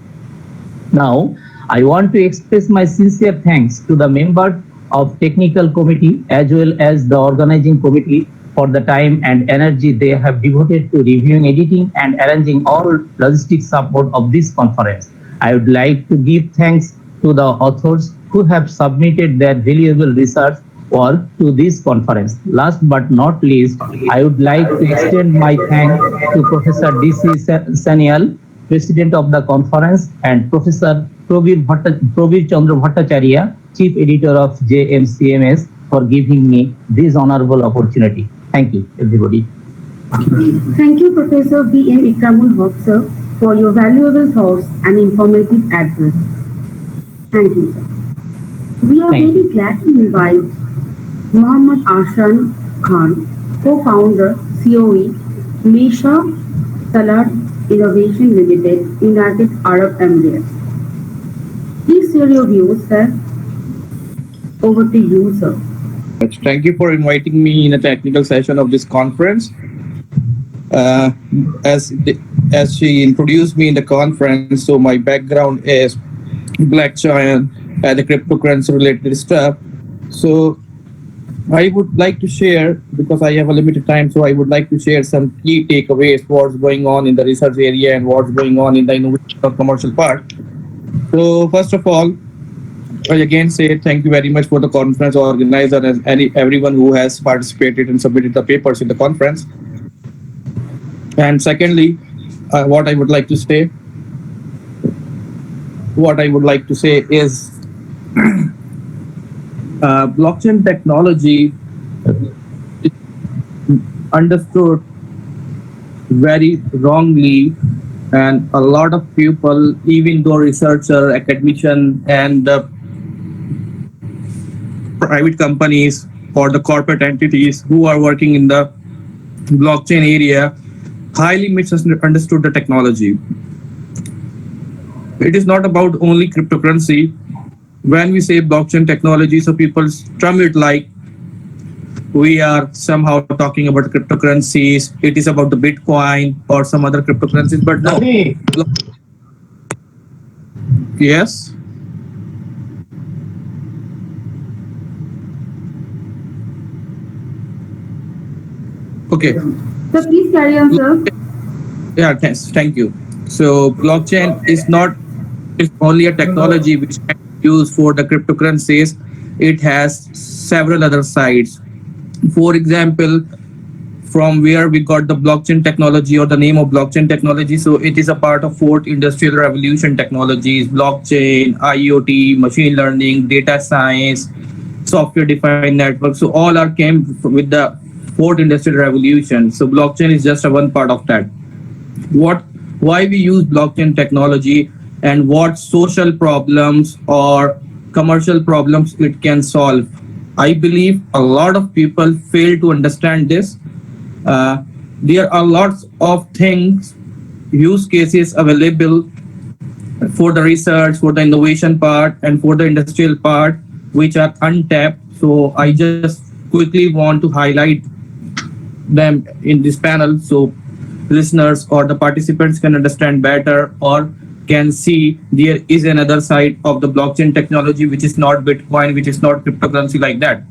Now, I want to express my sincere thanks to the members of technical committee as well as the organizing committee for the time and energy they have devoted to reviewing, editing, and arranging all logistic support of this conference. I would like to give thanks to the authors who have submitted their valuable research work to this conference. Last but not least, I would like to extend my thanks to Professor D.C. Sanyal, President of the conference, and Professor Prabir Chandra Bhattacharya, Chief Editor of JMCMS, for giving me this honorable opportunity. Thank you, everybody. Thank you, Professor B.M. Ikramul Haq, sir, for your valuable thoughts and informative address. Thank you, sir. We are Thank very glad to invite Muhammad Ashan Khan, co-founder, COE, Mesha Salat Innovation Limited, United Arab Emirates. Please share your views, sir. Over to you, sir. Thank you for inviting me in a technical session of this conference. As she introduced me in the conference, so my background is blockchain and the cryptocurrency related stuff. So I would like to share, because I have a limited time, so I would like to share some key takeaways, what's going on in the research area and what's going on in the innovation or commercial part. So first of all, I again say thank you very much for the conference organizer and everyone who has participated and submitted the papers in the conference. And secondly, what I would like to say is blockchain technology is understood very wrongly, and a lot of people, even though researcher, academician, and private companies or the corporate entities who are working in the blockchain area, highly misunderstood the technology. It is not about only cryptocurrency. When we say blockchain technology, so people term it like we are somehow talking about cryptocurrencies. It is about the Bitcoin or some other cryptocurrencies, but no. Yes. Okay. So please carry on, sir. Yeah, thanks. Thank you. So blockchain is not only a technology which can be used for the cryptocurrencies. It has several other sides. For example, from where we got the blockchain technology or the name of blockchain technology. So it is a part of fourth industrial revolution technologies, blockchain, IoT, machine learning, data science, software defined network. So all are came with the fourth industrial revolution. So blockchain is just a one part of that. Why we use blockchain technology and what social problems or commercial problems it can solve. I believe a lot of people fail to understand this. There are lots of things, use cases available for the research, for the innovation part, and for the industrial part, which are untapped. So I just quickly want to highlight them in this panel so listeners or the participants can understand better or can see there is another side of the blockchain technology which is not Bitcoin, which is not cryptocurrency like that.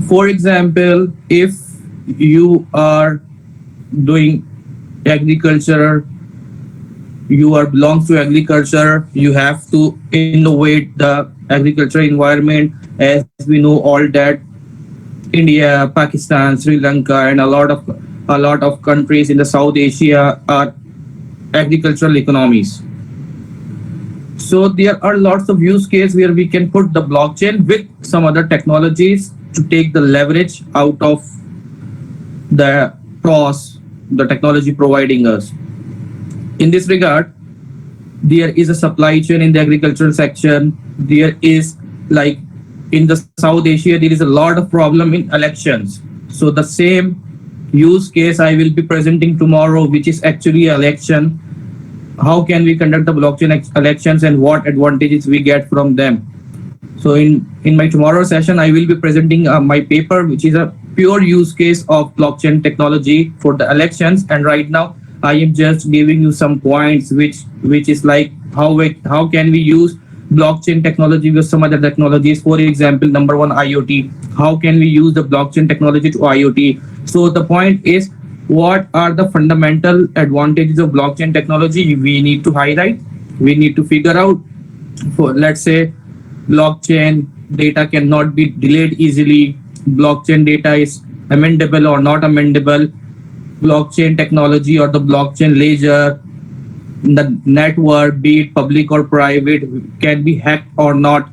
For example, if you are doing agriculture, you are belongs to agriculture, you have to innovate the agriculture environment. As we know all that India, Pakistan, Sri Lanka, and a lot of countries in the South Asia are agricultural economies. So there are lots of use cases where we can put the blockchain with some other technologies to take the leverage out of the pros the technology providing us. In this regard, there is a supply chain in the agricultural section. There is, like in the South Asia, there is a lot of problem in elections. So the same use case I will be presenting tomorrow, which is actually election. How can we conduct the blockchain elections and what advantages we get from them? So in my tomorrow session, I will be presenting my paper, which is a pure use case of blockchain technology for the elections. And right now, I am just giving you some points, which is like how can we use blockchain technology with some other technologies. For example, number one, IoT. How can we use the blockchain technology to IoT? So the point is, what are the fundamental advantages of blockchain technology we need to highlight? We need to figure out, for let's say, blockchain data cannot be delayed easily. Blockchain data is amendable or not amendable. Blockchain technology or the blockchain ledger, the network, be it public or private, can be hacked or not.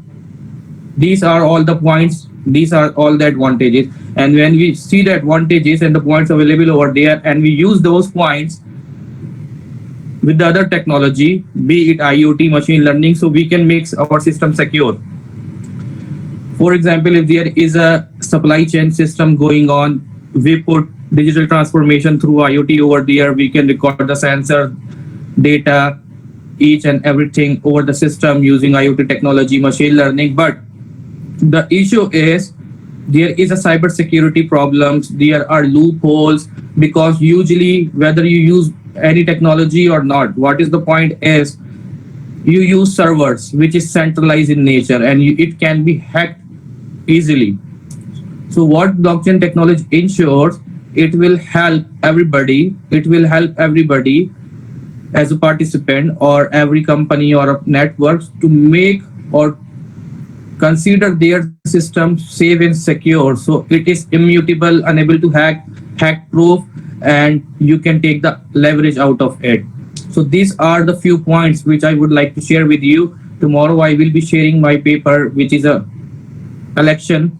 These are all the points. These are all the advantages. And when we see the advantages and the points available over there, and we use those points with the other technology, be it IoT, machine learning, so we can make our system secure. For example, if there is a supply chain system going on, we put digital transformation through IoT over there. We can record the sensor data, each and everything over the system using IoT technology, machine learning. But the issue is there is a cyber security problems. There are loopholes, because usually whether you use any technology or not, what is the point is you use servers, which is centralized in nature, and it can be hacked easily. So what blockchain technology ensures, it will help everybody. It will help everybody as a participant or every company or a network to make or consider their system safe and secure. So it is immutable, unable to hack proof, and you can take the leverage out of it. So these are the few points which I would like to share with you. Tomorrow I will be sharing my paper, which is a election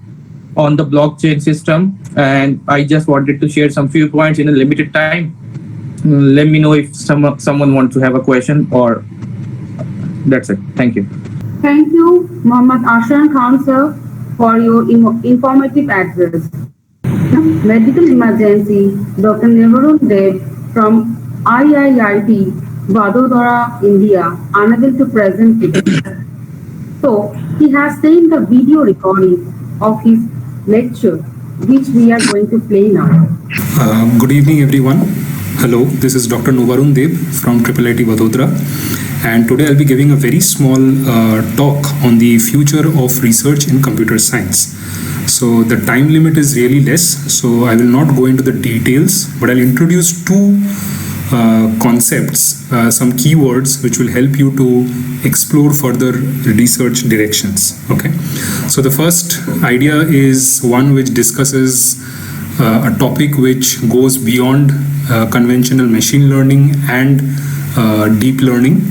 on the blockchain system, and I just wanted to share some few points in a limited time. Let me know if someone wants to have a question, or that's it. Thank you. Thank you, Mohammad Ashan Khan, sir, for your informative address. Medical emergency, Dr. Nevarun Dev from IIIT, Vadodara, India, unable to present today. So he has sent the video recording of his lecture, which we are going to play now. Good evening, everyone. Hello, this is Dr. Nevarun Dev from IIIT Vadodara, and today I'll be giving a very small talk on the future of research in computer science. So the time limit is really less, so I will not go into the details, but I'll introduce two concepts, some keywords which will help you to explore further research directions. Okay, so the first idea is one which discusses a topic which goes beyond conventional machine learning and deep learning.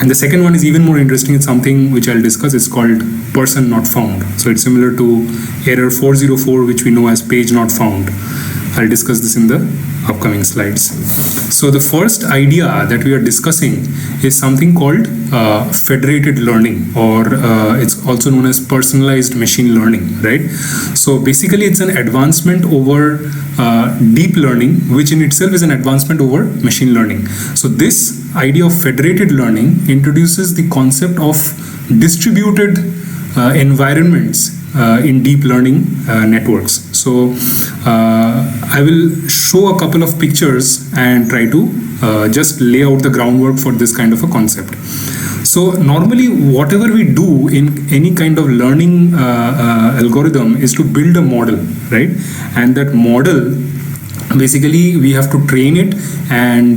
And the second one is even more interesting. It's something which I'll discuss. It's called person not found. So it's similar to error 404, which we know as page not found. I'll discuss this in the upcoming slides. So the first idea that we are discussing is something called federated learning, or it's also known as personalized machine learning, right? So basically it's an advancement over deep learning, which in itself is an advancement over machine learning. So this idea of federated learning introduces the concept of distributed environments in deep learning networks. So I will show a couple of pictures and try to just lay out the groundwork for this kind of a concept. So normally whatever we do in any kind of learning algorithm is to build a model, right? And that model, basically we have to train it and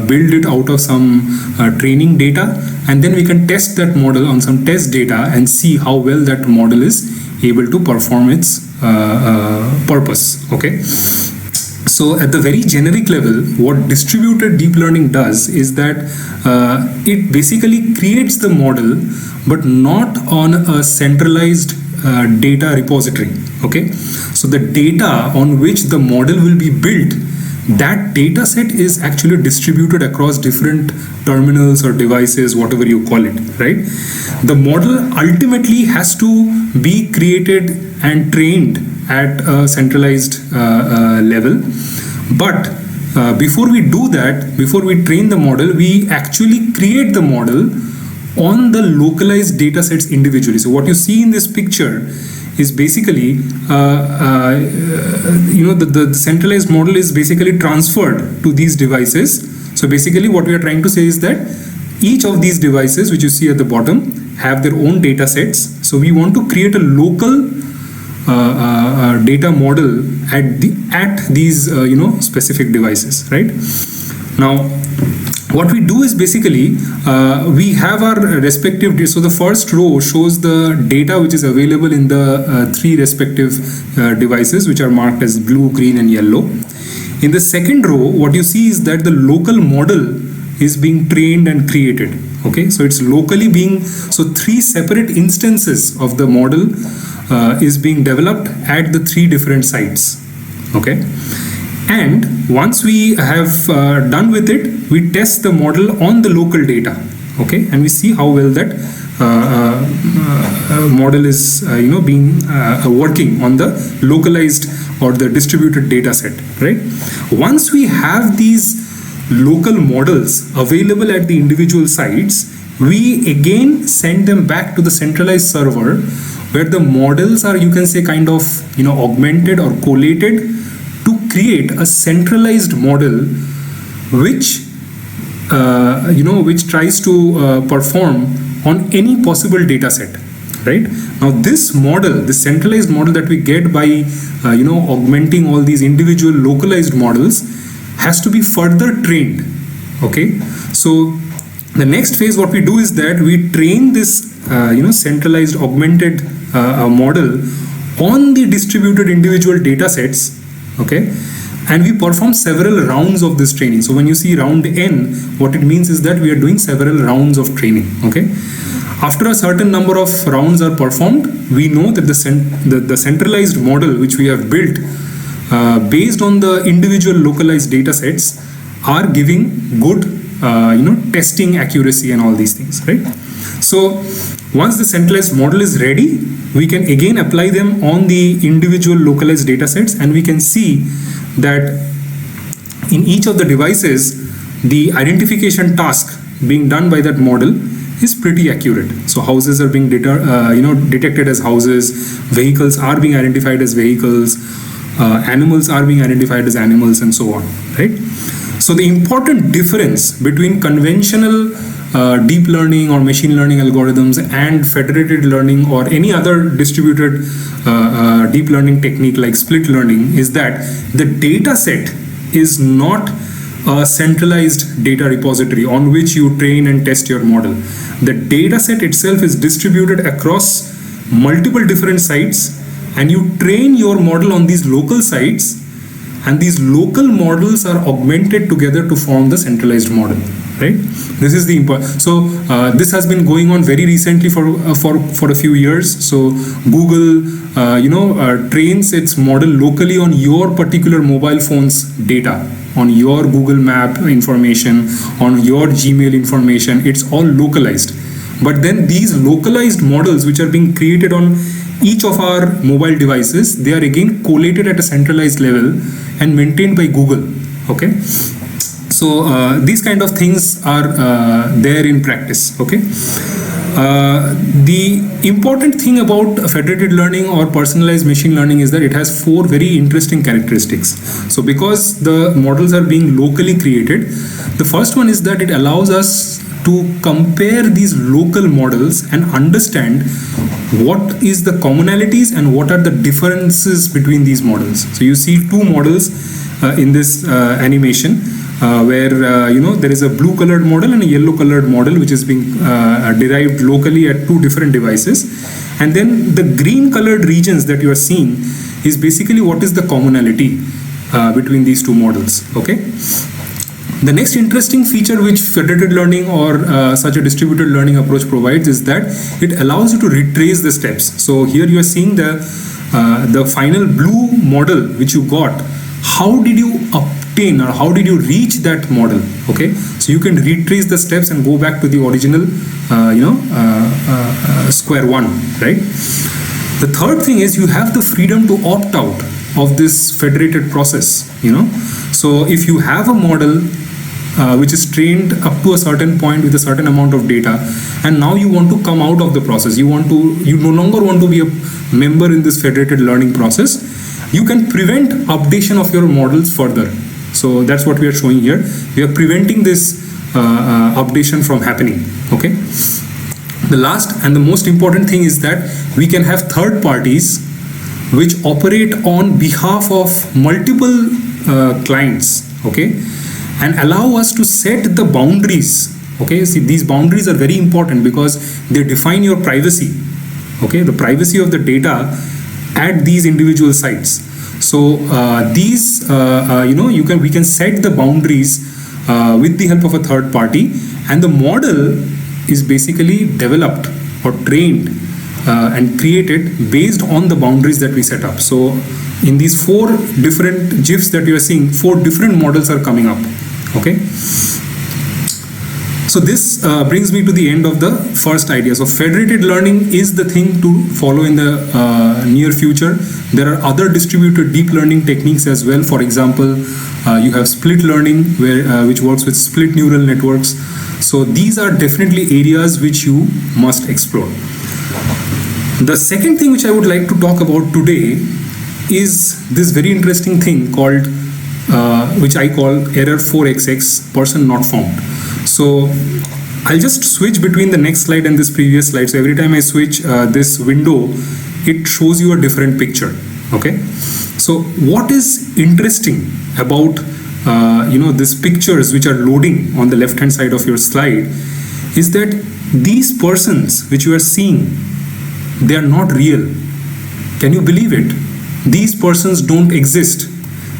build it out of some training data, and then we can test that model on some test data and see how well that model is able to perform its purpose. Okay, So at the very generic level, what distributed deep learning does is that it basically creates the model, but not on a centralized data repository. Okay, so the data on which the model will be built, that data set is actually distributed across different terminals or devices, whatever you call it, right? The model ultimately has to be created and trained at a centralized level. But before we do that, before we train the model, we actually create the model on the localized data sets individually. So what you see in this picture is basically, the centralized model is basically transferred to these devices. So basically what we are trying to say is that each of these devices, which you see at the bottom, have their own data sets. So we want to create a local data model at these specific devices, right? Now, what we do is basically we have our respective. So the first row shows the data which is available in the three respective devices, which are marked as blue, green, and yellow. In the second row, what you see is that the local model is being trained and created. Okay, so it's locally being, so three separate instances of the model is being developed at the three different sites. Okay, and once we have done with it, we test the model on the local data. Okay, and we see how well that model is being working on the localized or the distributed data set, right? Once we have these local models available at the individual sites, we again send them back to the centralized server, where the models are, you can say, kind of augmented or collated to create a centralized model which which tries to perform on any possible data set, right? Now this model, this centralized model that we get by augmenting all these individual localized models, has to be further trained. Okay, so the next phase, what we do is that we train this centralized augmented model on the distributed individual data sets. Okay, and we perform several rounds of this training. So when you see round N, what it means is that we are doing several rounds of training. Okay, after a certain number of rounds are performed, we know that the centralized model which we have built based on the individual localized data sets are giving good testing accuracy and all these things, right? So once the centralized model is ready, we can again apply them on the individual localized data sets, and we can see that in each of the devices, the identification task being done by that model is pretty accurate. So houses are being detected as houses, vehicles are being identified as vehicles, animals are being identified as animals, and so on, right? So the important difference between conventional deep learning or machine learning algorithms and federated learning or any other distributed deep learning technique like split learning is that the data set is not a centralized data repository on which you train and test your model. The data set itself is distributed across multiple different sites, and you train your model on these local sites, and these local models are augmented together to form the centralized model, right? This is the important. So this has been going on very recently for a few years. So Google trains its model locally on your particular mobile phone's data, on your Google Map information, on your Gmail information. It's all localized. But then these localized models which are being created on each of our mobile devices, they are again collated at a centralized level and maintained by Google. Okay, so these kind of things are there in practice. Okay, the important thing about federated learning or personalized machine learning is that it has 4 very interesting characteristics. So because the models are being locally created, the first one is that it allows us to compare these local models and understand what is the commonalities and what are the differences between these models. So you see 2 models in this animation where there is a blue colored model and a yellow colored model which is being derived locally at 2 different devices, and then the green colored regions that you are seeing is basically what is the commonality. between these two models. Okay. The next interesting feature which federated learning or such a distributed learning approach provides is that it allows you to retrace the steps. So here you are seeing the final blue model which you got. How did you obtain or how did you reach that model? Okay, so you can retrace the steps and go back to the original, square one, right? The third thing is you have the freedom to opt out of this federated process. So if you have a model which is trained up to a certain point with a certain amount of data, and now you want to come out of the process, you no longer want to be a member in this federated learning process, you can prevent updation of your models further. So that's what we are showing here. We are preventing this updation from happening. Okay. The last and the most important thing is that we can have third parties which operate on behalf of multiple clients. Okay. And allow us to set the boundaries. Okay, see, these boundaries are very important because they define your privacy. Okay, the privacy of the data at these individual sites. So we can set the boundaries with the help of a third party, and the model is basically developed or trained and created based on the boundaries that we set up. So in these 4 different GIFs that you are seeing, 4 different models are coming up. Okay. So this brings me to the end of the first idea. So federated learning is the thing to follow in the near future. There are other distributed deep learning techniques as well. For example, you have split learning which works with split neural networks. So these are definitely areas which you must explore. The second thing which I would like to talk about today is this very interesting thing called which I call error 4xx, person not found. So I'll just switch between the next slide and this previous slide. So every time I switch this window, it shows you a different picture. Okay. So what is interesting about these pictures which are loading on the left hand side of your slide is that these persons which you are seeing, they are not real. Can you believe it? These persons don't exist.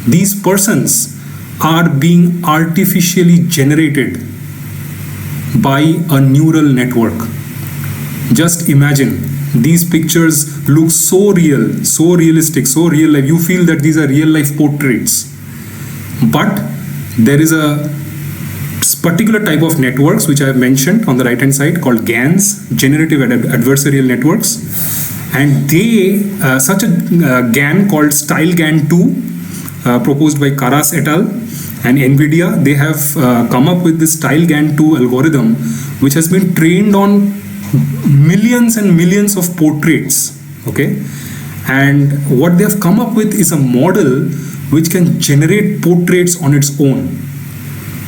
These persons are being artificially generated by a neural network. Just imagine, these pictures look so real, so realistic, so real life. You feel that these are real life portraits. But there is a particular type of networks which I have mentioned on the right hand side called GANs, generative adversarial networks. And they, such a GAN called StyleGAN2, proposed by Karras et al. And NVIDIA, they have come up with this StyleGAN2 algorithm, which has been trained on millions and millions of portraits. Okay, and what they have come up with is a model which can generate portraits on its own.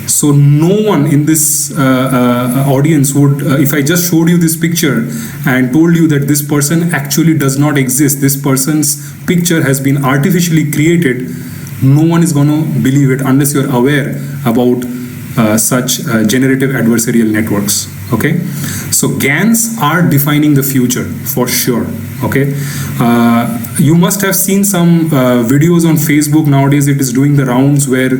So no one in this audience would, if I just showed you this picture and told you that this person actually does not exist, this person's picture has been artificially created, no one is going to believe it unless you're aware about such generative adversarial networks. Okay, so GANs are defining the future for sure. Okay, you must have seen some videos on Facebook nowadays. It is doing the rounds where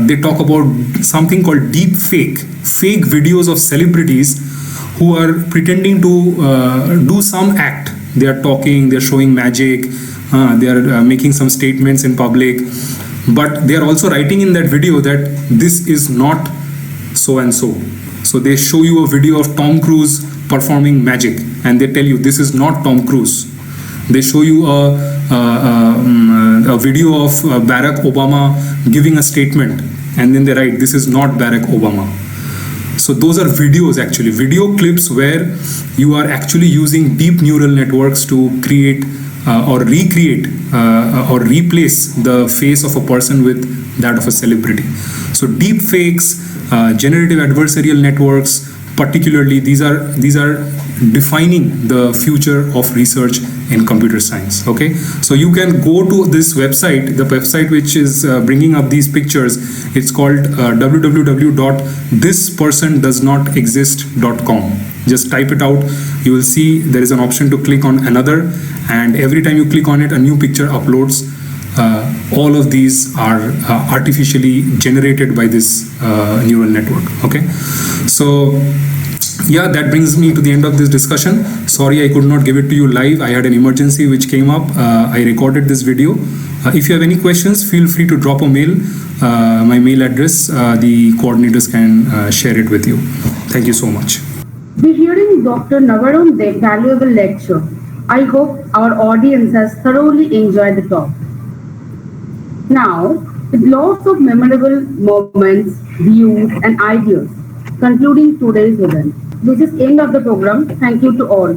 they talk about something called deep fake videos of celebrities who are pretending to do some act. They are talking, they are showing magic, they are making some statements in public, but they are also writing in that video that this is not so and so. So they show you a video of Tom Cruise performing magic and they tell you this is not Tom Cruise. They show you a video of Barack Obama giving a statement and then they write this is not Barack Obama. So those are videos, actually video clips where you are actually using deep neural networks to create or recreate or replace the face of a person with that of a celebrity. So deep fakes, generative adversarial networks, particularly these are defining the future of research in computer science. Okay, so you can go to this website, the website which is bringing up these pictures. It's called www.thispersondoesnotexist.com. Just type it out. You will see there is an option to click on another, and every time you click on it, a new picture uploads all of these are artificially generated by this neural network. Okay, so yeah, that brings me to the end of this discussion. Sorry I could not give it to you live. I had an emergency which came up. I recorded this video. If you have any questions, feel free to drop a mail. My mail address, the coordinators can share it with you. Thank you so much. We're hearing Dr. Navarun Dev's valuable lecture. I hope our audience has thoroughly enjoyed the talk. Now, with lots of memorable moments, views, and ideas, concluding today's event. This is end of the program. Thank you to all.